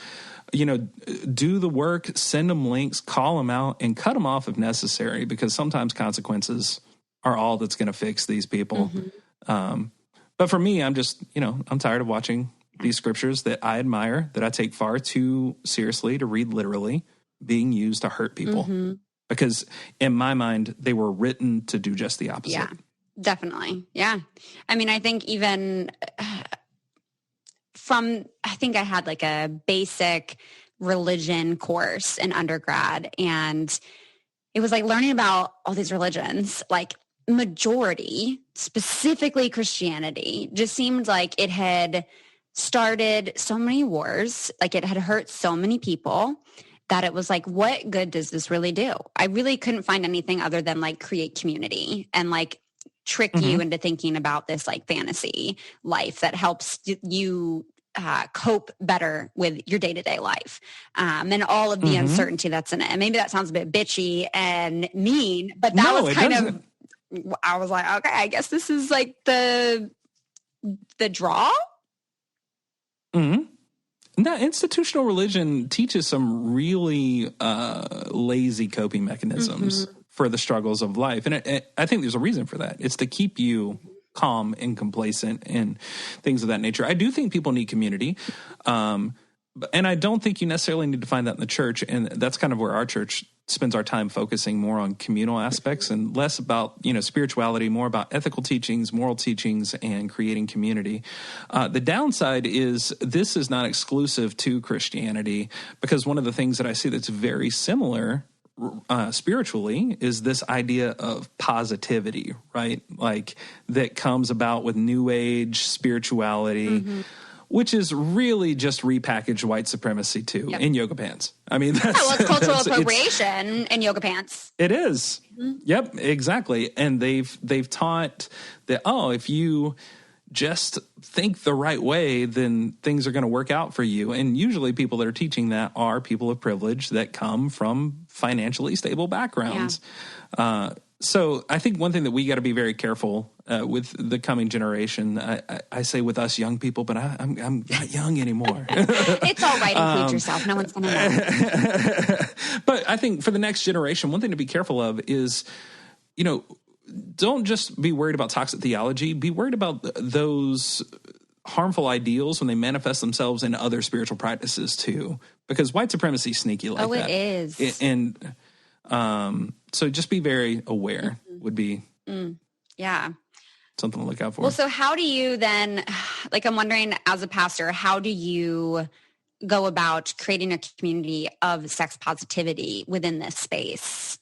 Speaker 2: Do the work, send them links, call them out, and cut them off if necessary, because sometimes consequences are all that's going to fix these people. But for me, I'm just, I'm tired of watching these scriptures that I admire, that I take far too seriously to read literally, being used to hurt people. Because in my mind, they were written to do just the opposite.
Speaker 1: Yeah, definitely. Yeah. I mean, I think even... I think I had like a basic religion course in undergrad, and it was like learning about all these religions, like majority, specifically Christianity, just seemed like it had started so many wars, like it had hurt so many people, that it was like, what good does this really do? I really couldn't find anything other than like create community and like trick you into thinking about this like fantasy life that helps you cope better with your day-to-day life and all of the uncertainty that's in it. And maybe that sounds a bit bitchy and mean, but that was kind of, I was like, okay, I guess this is like the draw.
Speaker 2: Now, institutional religion teaches some really lazy coping mechanisms for the struggles of life. And I think there's a reason for that. It's to keep you calm and complacent and things of that nature. I do think people need community. And I don't think you necessarily need to find that in the church. And that's kind of where our church spends our time focusing more on communal aspects and less about, spirituality, more about ethical teachings, moral teachings, and creating community. The downside is this is not exclusive to Christianity, because one of the things that I see that's very similar spiritually is this idea of positivity, right? Like that comes about with New Age spirituality, which is really just repackaged white supremacy too in yoga pants. I mean,
Speaker 1: it's cultural appropriation in yoga pants.
Speaker 2: It is. Yep, exactly. And they've taught that, if you just think the right way, then things are going to work out for you. And usually people that are teaching that are people of privilege that come from financially stable backgrounds. So I think one thing that we got to be very careful with the coming generation, I say with us young people, but I'm not young anymore.
Speaker 1: It's all right. Include yourself. No one's going to know.
Speaker 2: But I think for the next generation, one thing to be careful of is, don't just be worried about toxic theology. Be worried about those harmful ideals when they manifest themselves in other spiritual practices too, because white supremacy is sneaky like that.
Speaker 1: Oh, it is.
Speaker 2: And so just be very aware would be something to look out for.
Speaker 1: Well, so how do you then, like I'm wondering as a pastor, how do you go about creating a community of sex positivity within this space?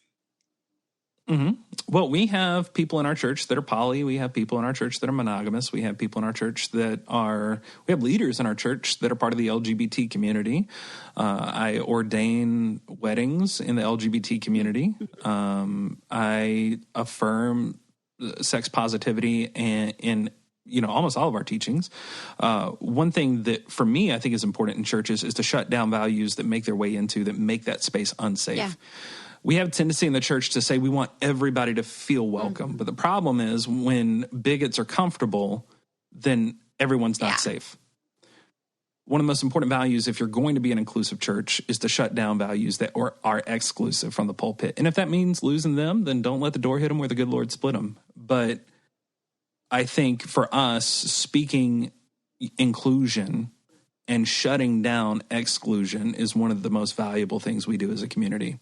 Speaker 2: Well, we have people in our church that are poly. We have people in our church that are monogamous. We have people in our church we have leaders in our church that are part of the LGBT community. I ordain weddings in the LGBT community. I affirm sex positivity in almost all of our teachings. One thing that for me, I think is important in churches is to shut down values that make their way into, that make that space unsafe. Yeah. We have a tendency in the church to say we want everybody to feel welcome. But the problem is when bigots are comfortable, then everyone's not safe. One of the most important values, if you're going to be an inclusive church, is to shut down values that are exclusive from the pulpit. And if that means losing them, then don't let the door hit them where the good Lord split them. But I think for us, speaking inclusion and shutting down exclusion is one of the most valuable things we do as a community.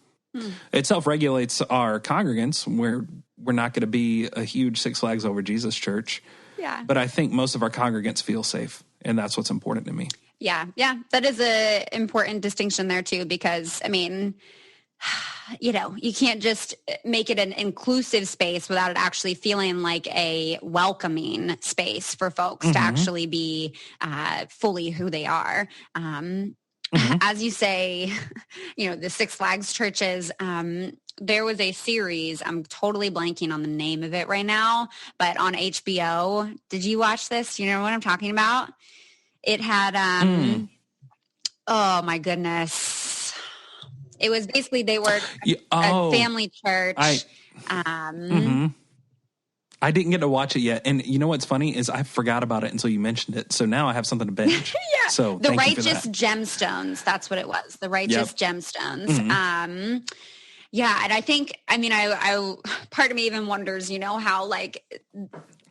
Speaker 2: It self-regulates our congregants. We're not going to be a huge Six Flags Over Jesus church. Yeah. But I think most of our congregants feel safe, and that's what's important to me.
Speaker 1: Yeah. That is an important distinction there, too, because, I mean, you can't just make it an inclusive space without it actually feeling like a welcoming space for folks to actually be fully who they are. As you say, the Six Flags churches, there was a series, I'm totally blanking on the name of it right now, but on HBO. Did you watch this? You know what I'm talking about? It had, oh my goodness. It was basically, they were a family church.
Speaker 2: I didn't get to watch it yet. And you know what's funny is I forgot about it until you mentioned it. So now I have something to binge.
Speaker 1: Yeah.
Speaker 2: So
Speaker 1: The Righteous Gemstones. That's what it was. The Righteous Gemstones. Yeah. And I think, I mean, I part of me even wonders, you know, how like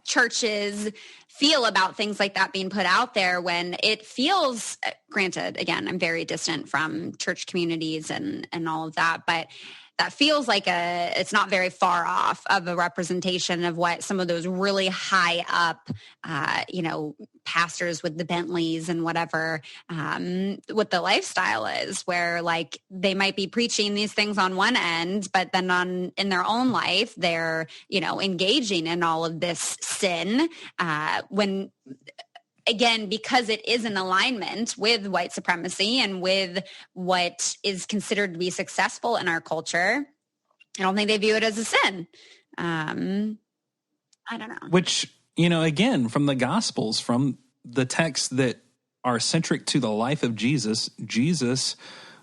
Speaker 1: churches feel about things like that being put out there when it feels, granted, again, I'm very distant from church communities and all of that, but that feels like it's not very far off of a representation of what some of those really high up, you know, pastors with the Bentleys and whatever, what the lifestyle is, where like they might be preaching these things on one end, but then in their own life, they're, you know, engaging in all of this sin, when, again, because it is in alignment with white supremacy and with what is considered to be successful in our culture, I don't think they view it as a sin. I don't know.
Speaker 2: Which, you know, again, from the Gospels, from the texts that are centric to the life of Jesus, Jesus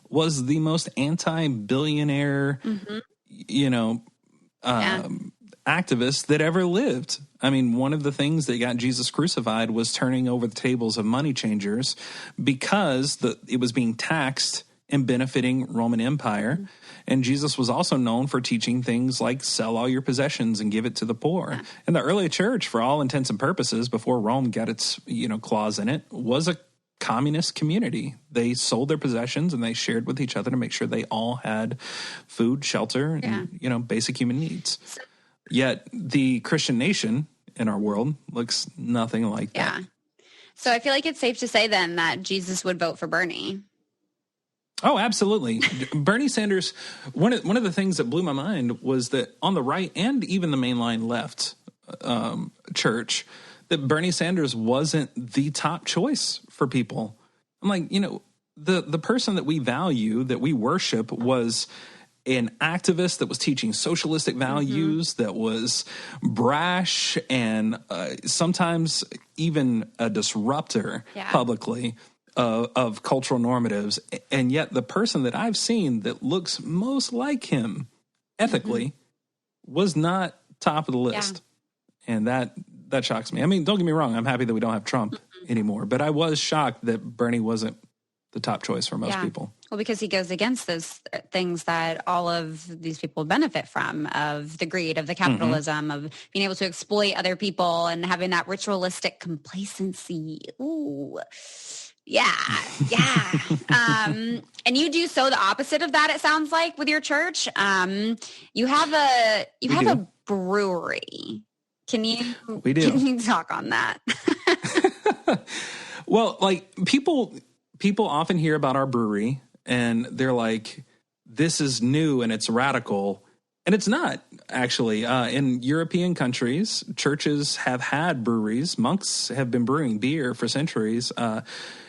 Speaker 2: was the most anti-billionaire, you know, activist that ever lived. I mean, one of the things that got Jesus crucified was turning over the tables of money changers because it was being taxed and benefiting Roman Empire. And Jesus was also known for teaching things like sell all your possessions and give it to the poor. And the early church, for all intents and purposes, before Rome got its, you know, claws in it, was a communist community. They sold their possessions and they shared with each other to make sure they all had food, shelter, and, you know, basic human needs. Yet the Christian nation in our world looks nothing like that.
Speaker 1: So I feel like it's safe to say then that Jesus would vote for Bernie.
Speaker 2: Oh, absolutely. Bernie Sanders, one of the things that blew my mind was that on the right and even the mainline left church, that Bernie Sanders wasn't the top choice for people. I'm like, you know, the person that we value, that we worship, was an activist that was teaching socialistic values, that was brash and sometimes even a disruptor publicly of cultural normatives. And yet the person that I've seen that looks most like him ethically was not top of the list. And that shocks me. I mean, don't get me wrong. I'm happy that we don't have Trump anymore, but I was shocked that Bernie wasn't the top choice for most people.
Speaker 1: Well, because he goes against those things that all of these people benefit from, of the greed, of the capitalism, of being able to exploit other people and having that ritualistic complacency. Ooh, yeah. And you do so the opposite of that, it sounds like, with your church. You have a brewery. Can you talk on that?
Speaker 2: Well, like people often hear about our brewery and they're like, this is new and it's radical. And it's not, actually. In European countries, churches have had breweries. Monks have been brewing beer for centuries.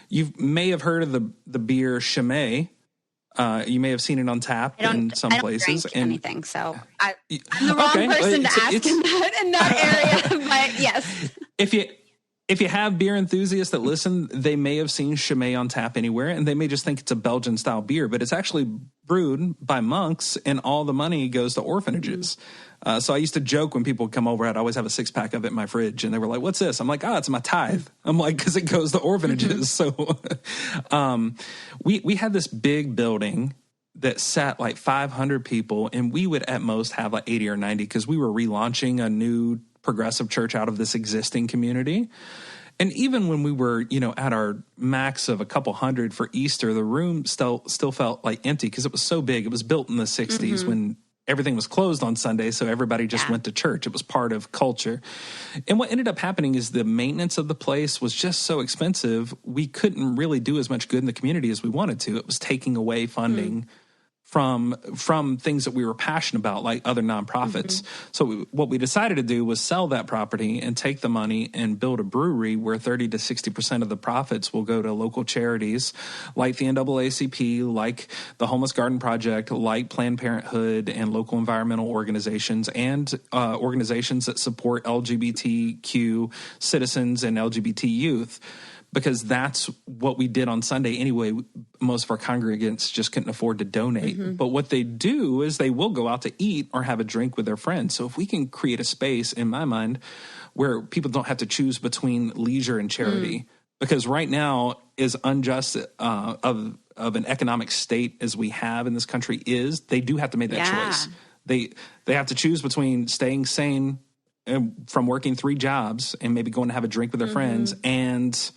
Speaker 2: You may have heard of the beer Chimay. You may have seen it on tap in some places.
Speaker 1: I don't drink anything, so I'm the wrong person to ask in that area. But yes,
Speaker 2: if you have beer enthusiasts that listen, they may have seen Chimay on tap anywhere, and they may just think it's a Belgian style beer, but it's actually brewed by monks, and all the money goes to orphanages. So I used to joke when people would come over, I'd always have a 6-pack of it in my fridge, and they were like, "What's this?" I'm like, "It's my tithe." I'm like, because it goes to orphanages. So we had this big building that sat like 500 people, and we would at most have like 80 or 90 because we were relaunching a new progressive church out of this existing community. And even when we were, you know, at our max of a couple hundred for Easter, the room still felt like empty because it was so big. It was built in the 60s when everything was closed on Sunday, so everybody just went to church. It was part of culture. And what ended up happening is the maintenance of the place was just so expensive, we couldn't really do as much good in the community as we wanted to. It was taking away funding from things that we were passionate about, like other nonprofits. So what we decided to do was sell that property and take the money and build a brewery where 30 to 60% of the profits will go to local charities like the NAACP, like the Homeless Garden Project, like Planned Parenthood, and local environmental organizations, and organizations that support LGBTQ citizens and LGBT youth. Because that's what we did on Sunday anyway. Most of our congregants just couldn't afford to donate. But what they do is they will go out to eat or have a drink with their friends. So if we can create a space, in my mind, where people don't have to choose between leisure and charity, because right now, as unjust of an economic state as we have in this country is, they do have to make that choice. They have to choose between staying sane from working 3 jobs and maybe going to have a drink with their friends and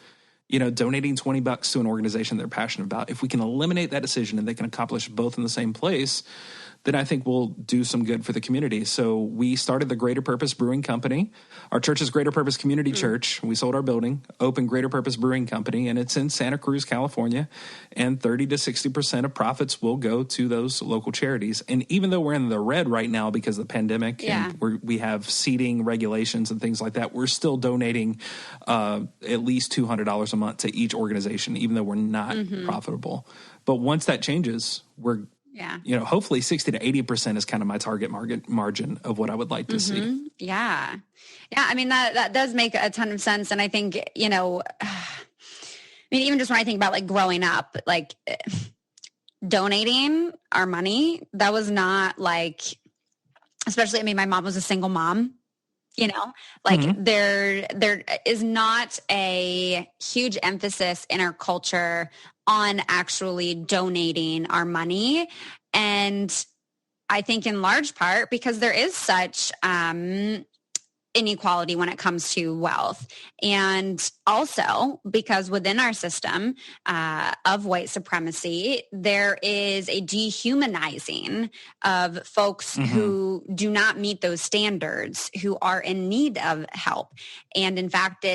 Speaker 2: donating $20 to an organization they're passionate about. If we can eliminate that decision and they can accomplish both in the same place, then I think we'll do some good for the community. So we started the Greater Purpose Brewing Company. Our church is Greater Purpose Community Church. We sold our building, opened Greater Purpose Brewing Company, and it's in Santa Cruz, California. And 30 to 60% of profits will go to those local charities. And even though we're in the red right now because of the pandemic and we have seating regulations and things like that, we're still donating at least $200 a month to each organization, even though we're not profitable. But once that changes, we're hopefully 60 to 80% is kind of my target margin of what I would like to see.
Speaker 1: Yeah. I mean, that does make a ton of sense. And I think, even just when I think about like growing up, like donating our money, that was not like, especially, my mom was a single mom, there is not a huge emphasis in our culture on actually donating our money. And I think in large part because there is such inequality when it comes to wealth. And also because within our system of white supremacy, there is a dehumanizing of folks who do not meet those standards, who are in need of help. And in fact,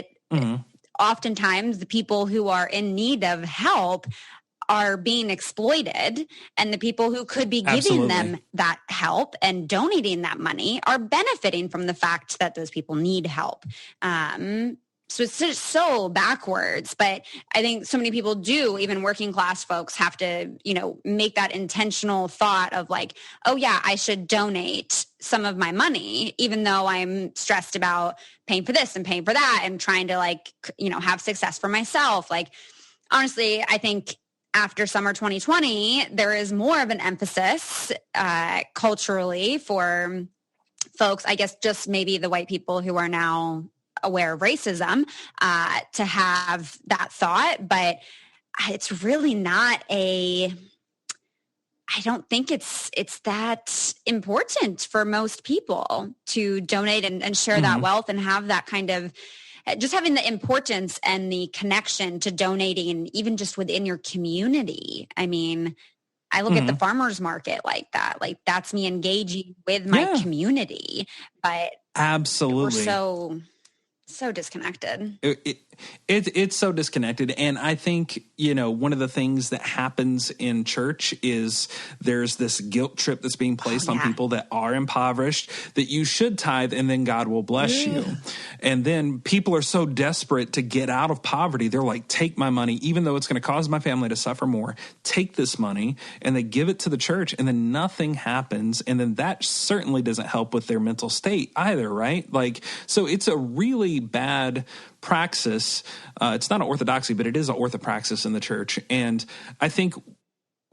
Speaker 1: oftentimes the people who are in need of help are being exploited, and the people who could be giving them that help and donating that money are benefiting from the fact that those people need help. So it's just so backwards, but I think so many people do, even working class folks have to, make that intentional thought of like, oh yeah, I should donate some of my money, even though I'm stressed about paying for this and paying for that and trying to have success for myself. Like, honestly, I think after summer 2020, there is more of an emphasis culturally for folks, I guess just maybe the white people who are now aware of racism, to have that thought. But it's really not I don't think it's that important for most people to donate and share that wealth and have that kind of just having the importance and the connection to donating, even just within your community. I mean, I look at the farmers market like that. Like that's me engaging with my community. But
Speaker 2: absolutely,
Speaker 1: we're so disconnected.
Speaker 2: It's so disconnected. And I think, one of the things that happens in church is there's this guilt trip that's being placed on people that are impoverished, that you should tithe and then God will bless you. And then people are so desperate to get out of poverty. They're like, take my money, even though it's going to cause my family to suffer more. Take this money, and they give it to the church, and then nothing happens. And then that certainly doesn't help with their mental state either, right? Like, so it's a really bad praxis. It's not an orthodoxy, but it is an orthopraxis in the church. And I think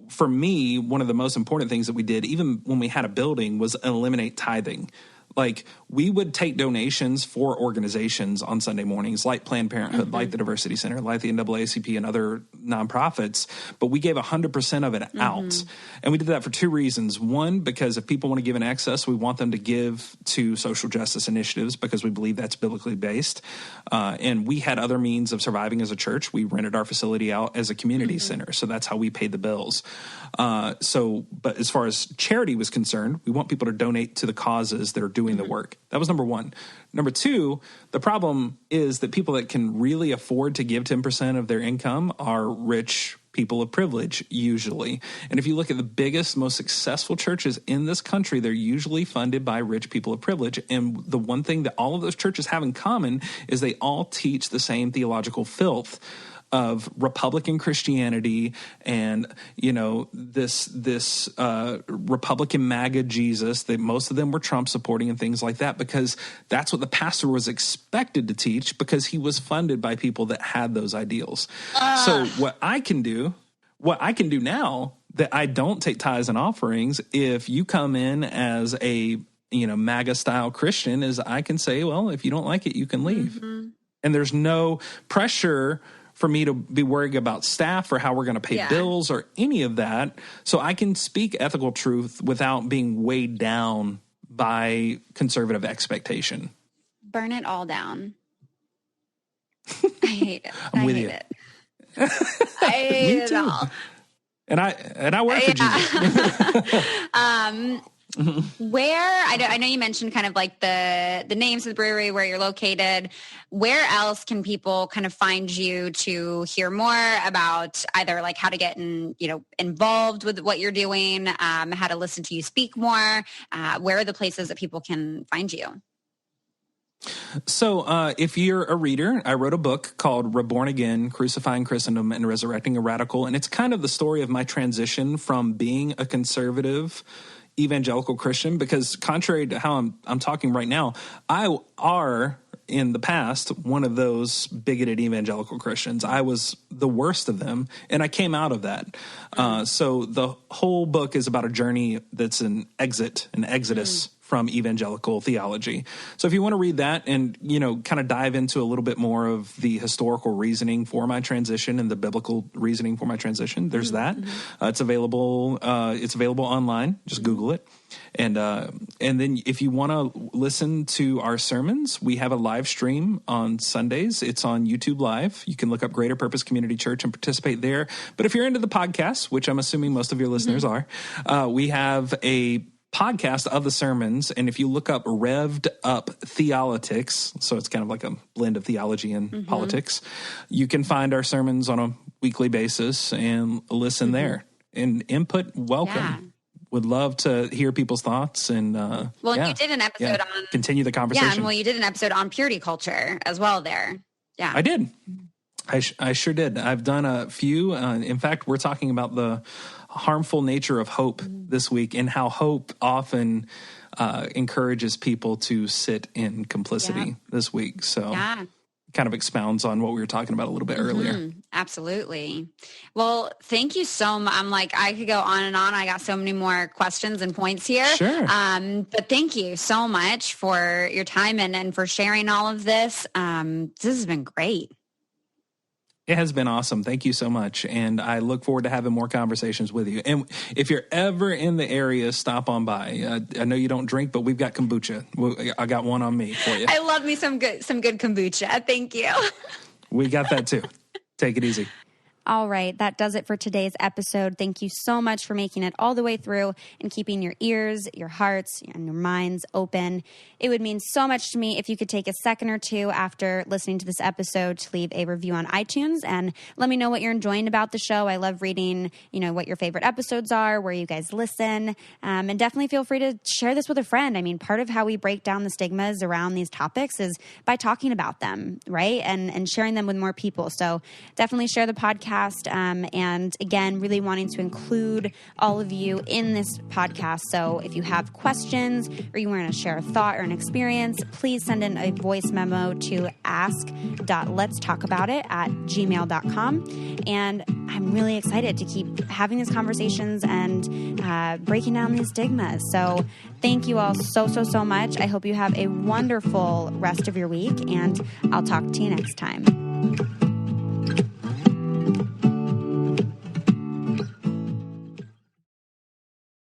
Speaker 2: for me, one of the most important things that we did, even when we had a building, was eliminate tithing. Like, we would take donations for organizations on Sunday mornings, like Planned Parenthood, like the Diversity Center, like the NAACP and other nonprofits, but we gave 100% of it out. And we did that for 2 reasons. One, because if people want to give in excess, we want them to give to social justice initiatives because we believe that's biblically based. And we had other means of surviving as a church. We rented our facility out as a community center, so that's how we paid the bills. But as far as charity was concerned, we want people to donate to the causes that are doing the work. That was number 1. Number 2, the problem is that people that can really afford to give 10% of their income are rich people of privilege, usually. And if you look at the biggest, most successful churches in this country, they're usually funded by rich people of privilege. And the one thing that all of those churches have in common is they all teach the same theological filth of Republican Christianity and, this Republican MAGA Jesus, that most of them were Trump supporting and things like that, because that's what the pastor was expected to teach, because he was funded by people that had those ideals. So what I can do now that I don't take tithes and offerings, if you come in as a, MAGA style Christian, is I can say, well, if you don't like it, you can leave. Mm-hmm. And there's no pressure for me to be worried about staff or how we're going to pay bills or any of that. So I can speak ethical truth without being weighed down by conservative expectation.
Speaker 1: Burn it all down. I hate it.
Speaker 2: I'm with you.
Speaker 1: It. I hate it all.
Speaker 2: And I work for Jesus.
Speaker 1: Where I know you mentioned kind of like the names of the brewery, where you're located. Where else can people kind of find you to hear more about either like how to get involved with what you're doing, how to listen to you speak more? Where are the places that people can find you?
Speaker 2: So if you're a reader, I wrote a book called Reborn Again, Crucifying Christendom and Resurrecting a Radical. And it's kind of the story of my transition from being a conservative evangelical Christian, because contrary to how I'm talking right now, I are in the past one of those bigoted evangelical Christians. I was the worst of them, and I came out of that. So the whole book is about a journey that's an exodus from evangelical theology. So if you want to read that and, kind of dive into a little bit more of the historical reasoning for my transition and the biblical reasoning for my transition, there's that. It's available online. Just Google it. And then if you want to listen to our sermons, we have a live stream on Sundays. It's on YouTube Live. You can look up Greater Purpose Community Church and participate there. But if you're into the podcast, which I'm assuming most of your listeners are, we have a podcast of the sermons, and if you look up Rev'd up Theolitics, so it's kind of like a blend of theology and politics, you can find our sermons on a weekly basis and listen there. And input, welcome. Yeah. Would love to hear people's thoughts and
Speaker 1: you did an episode on
Speaker 2: continue the conversation.
Speaker 1: You did an episode on purity culture as well there. Yeah,
Speaker 2: I did. I sure did. I've done a few. In fact, we're talking about the harmful nature of hope this week, and how hope often encourages people to sit in complicity this week. So kind of expounds on what we were talking about a little bit earlier.
Speaker 1: Absolutely. Well, thank you so much. I could go on and on. I got so many more questions and points here.
Speaker 2: Sure.
Speaker 1: But thank you so much for your time and for sharing all of this. This has been great.
Speaker 2: It has been awesome. Thank you so much. And I look forward to having more conversations with you. And if you're ever in the area, stop on by. I know you don't drink, but we've got kombucha. I got one on me for you.
Speaker 1: I love me some good kombucha. Thank you.
Speaker 2: We got that too. Take it easy.
Speaker 1: All right, that does it for today's episode. Thank you so much for making it all the way through and keeping your ears, your hearts, and your minds open. It would mean so much to me if you could take a second or two after listening to this episode to leave a review on iTunes and let me know what you're enjoying about the show. I love reading, what your favorite episodes are, where you guys listen, and definitely feel free to share this with a friend. I mean, part of how we break down the stigmas around these topics is by talking about them, right? And sharing them with more people. So definitely share the podcast. And again, really wanting to include all of you in this podcast. So if you have questions or you want to share a thought or an experience, please send in a voice memo to ask.letstalkaboutit@gmail.com. And I'm really excited to keep having these conversations and breaking down these stigmas. So thank you all so much. I hope you have a wonderful rest of your week, and I'll talk to you next time.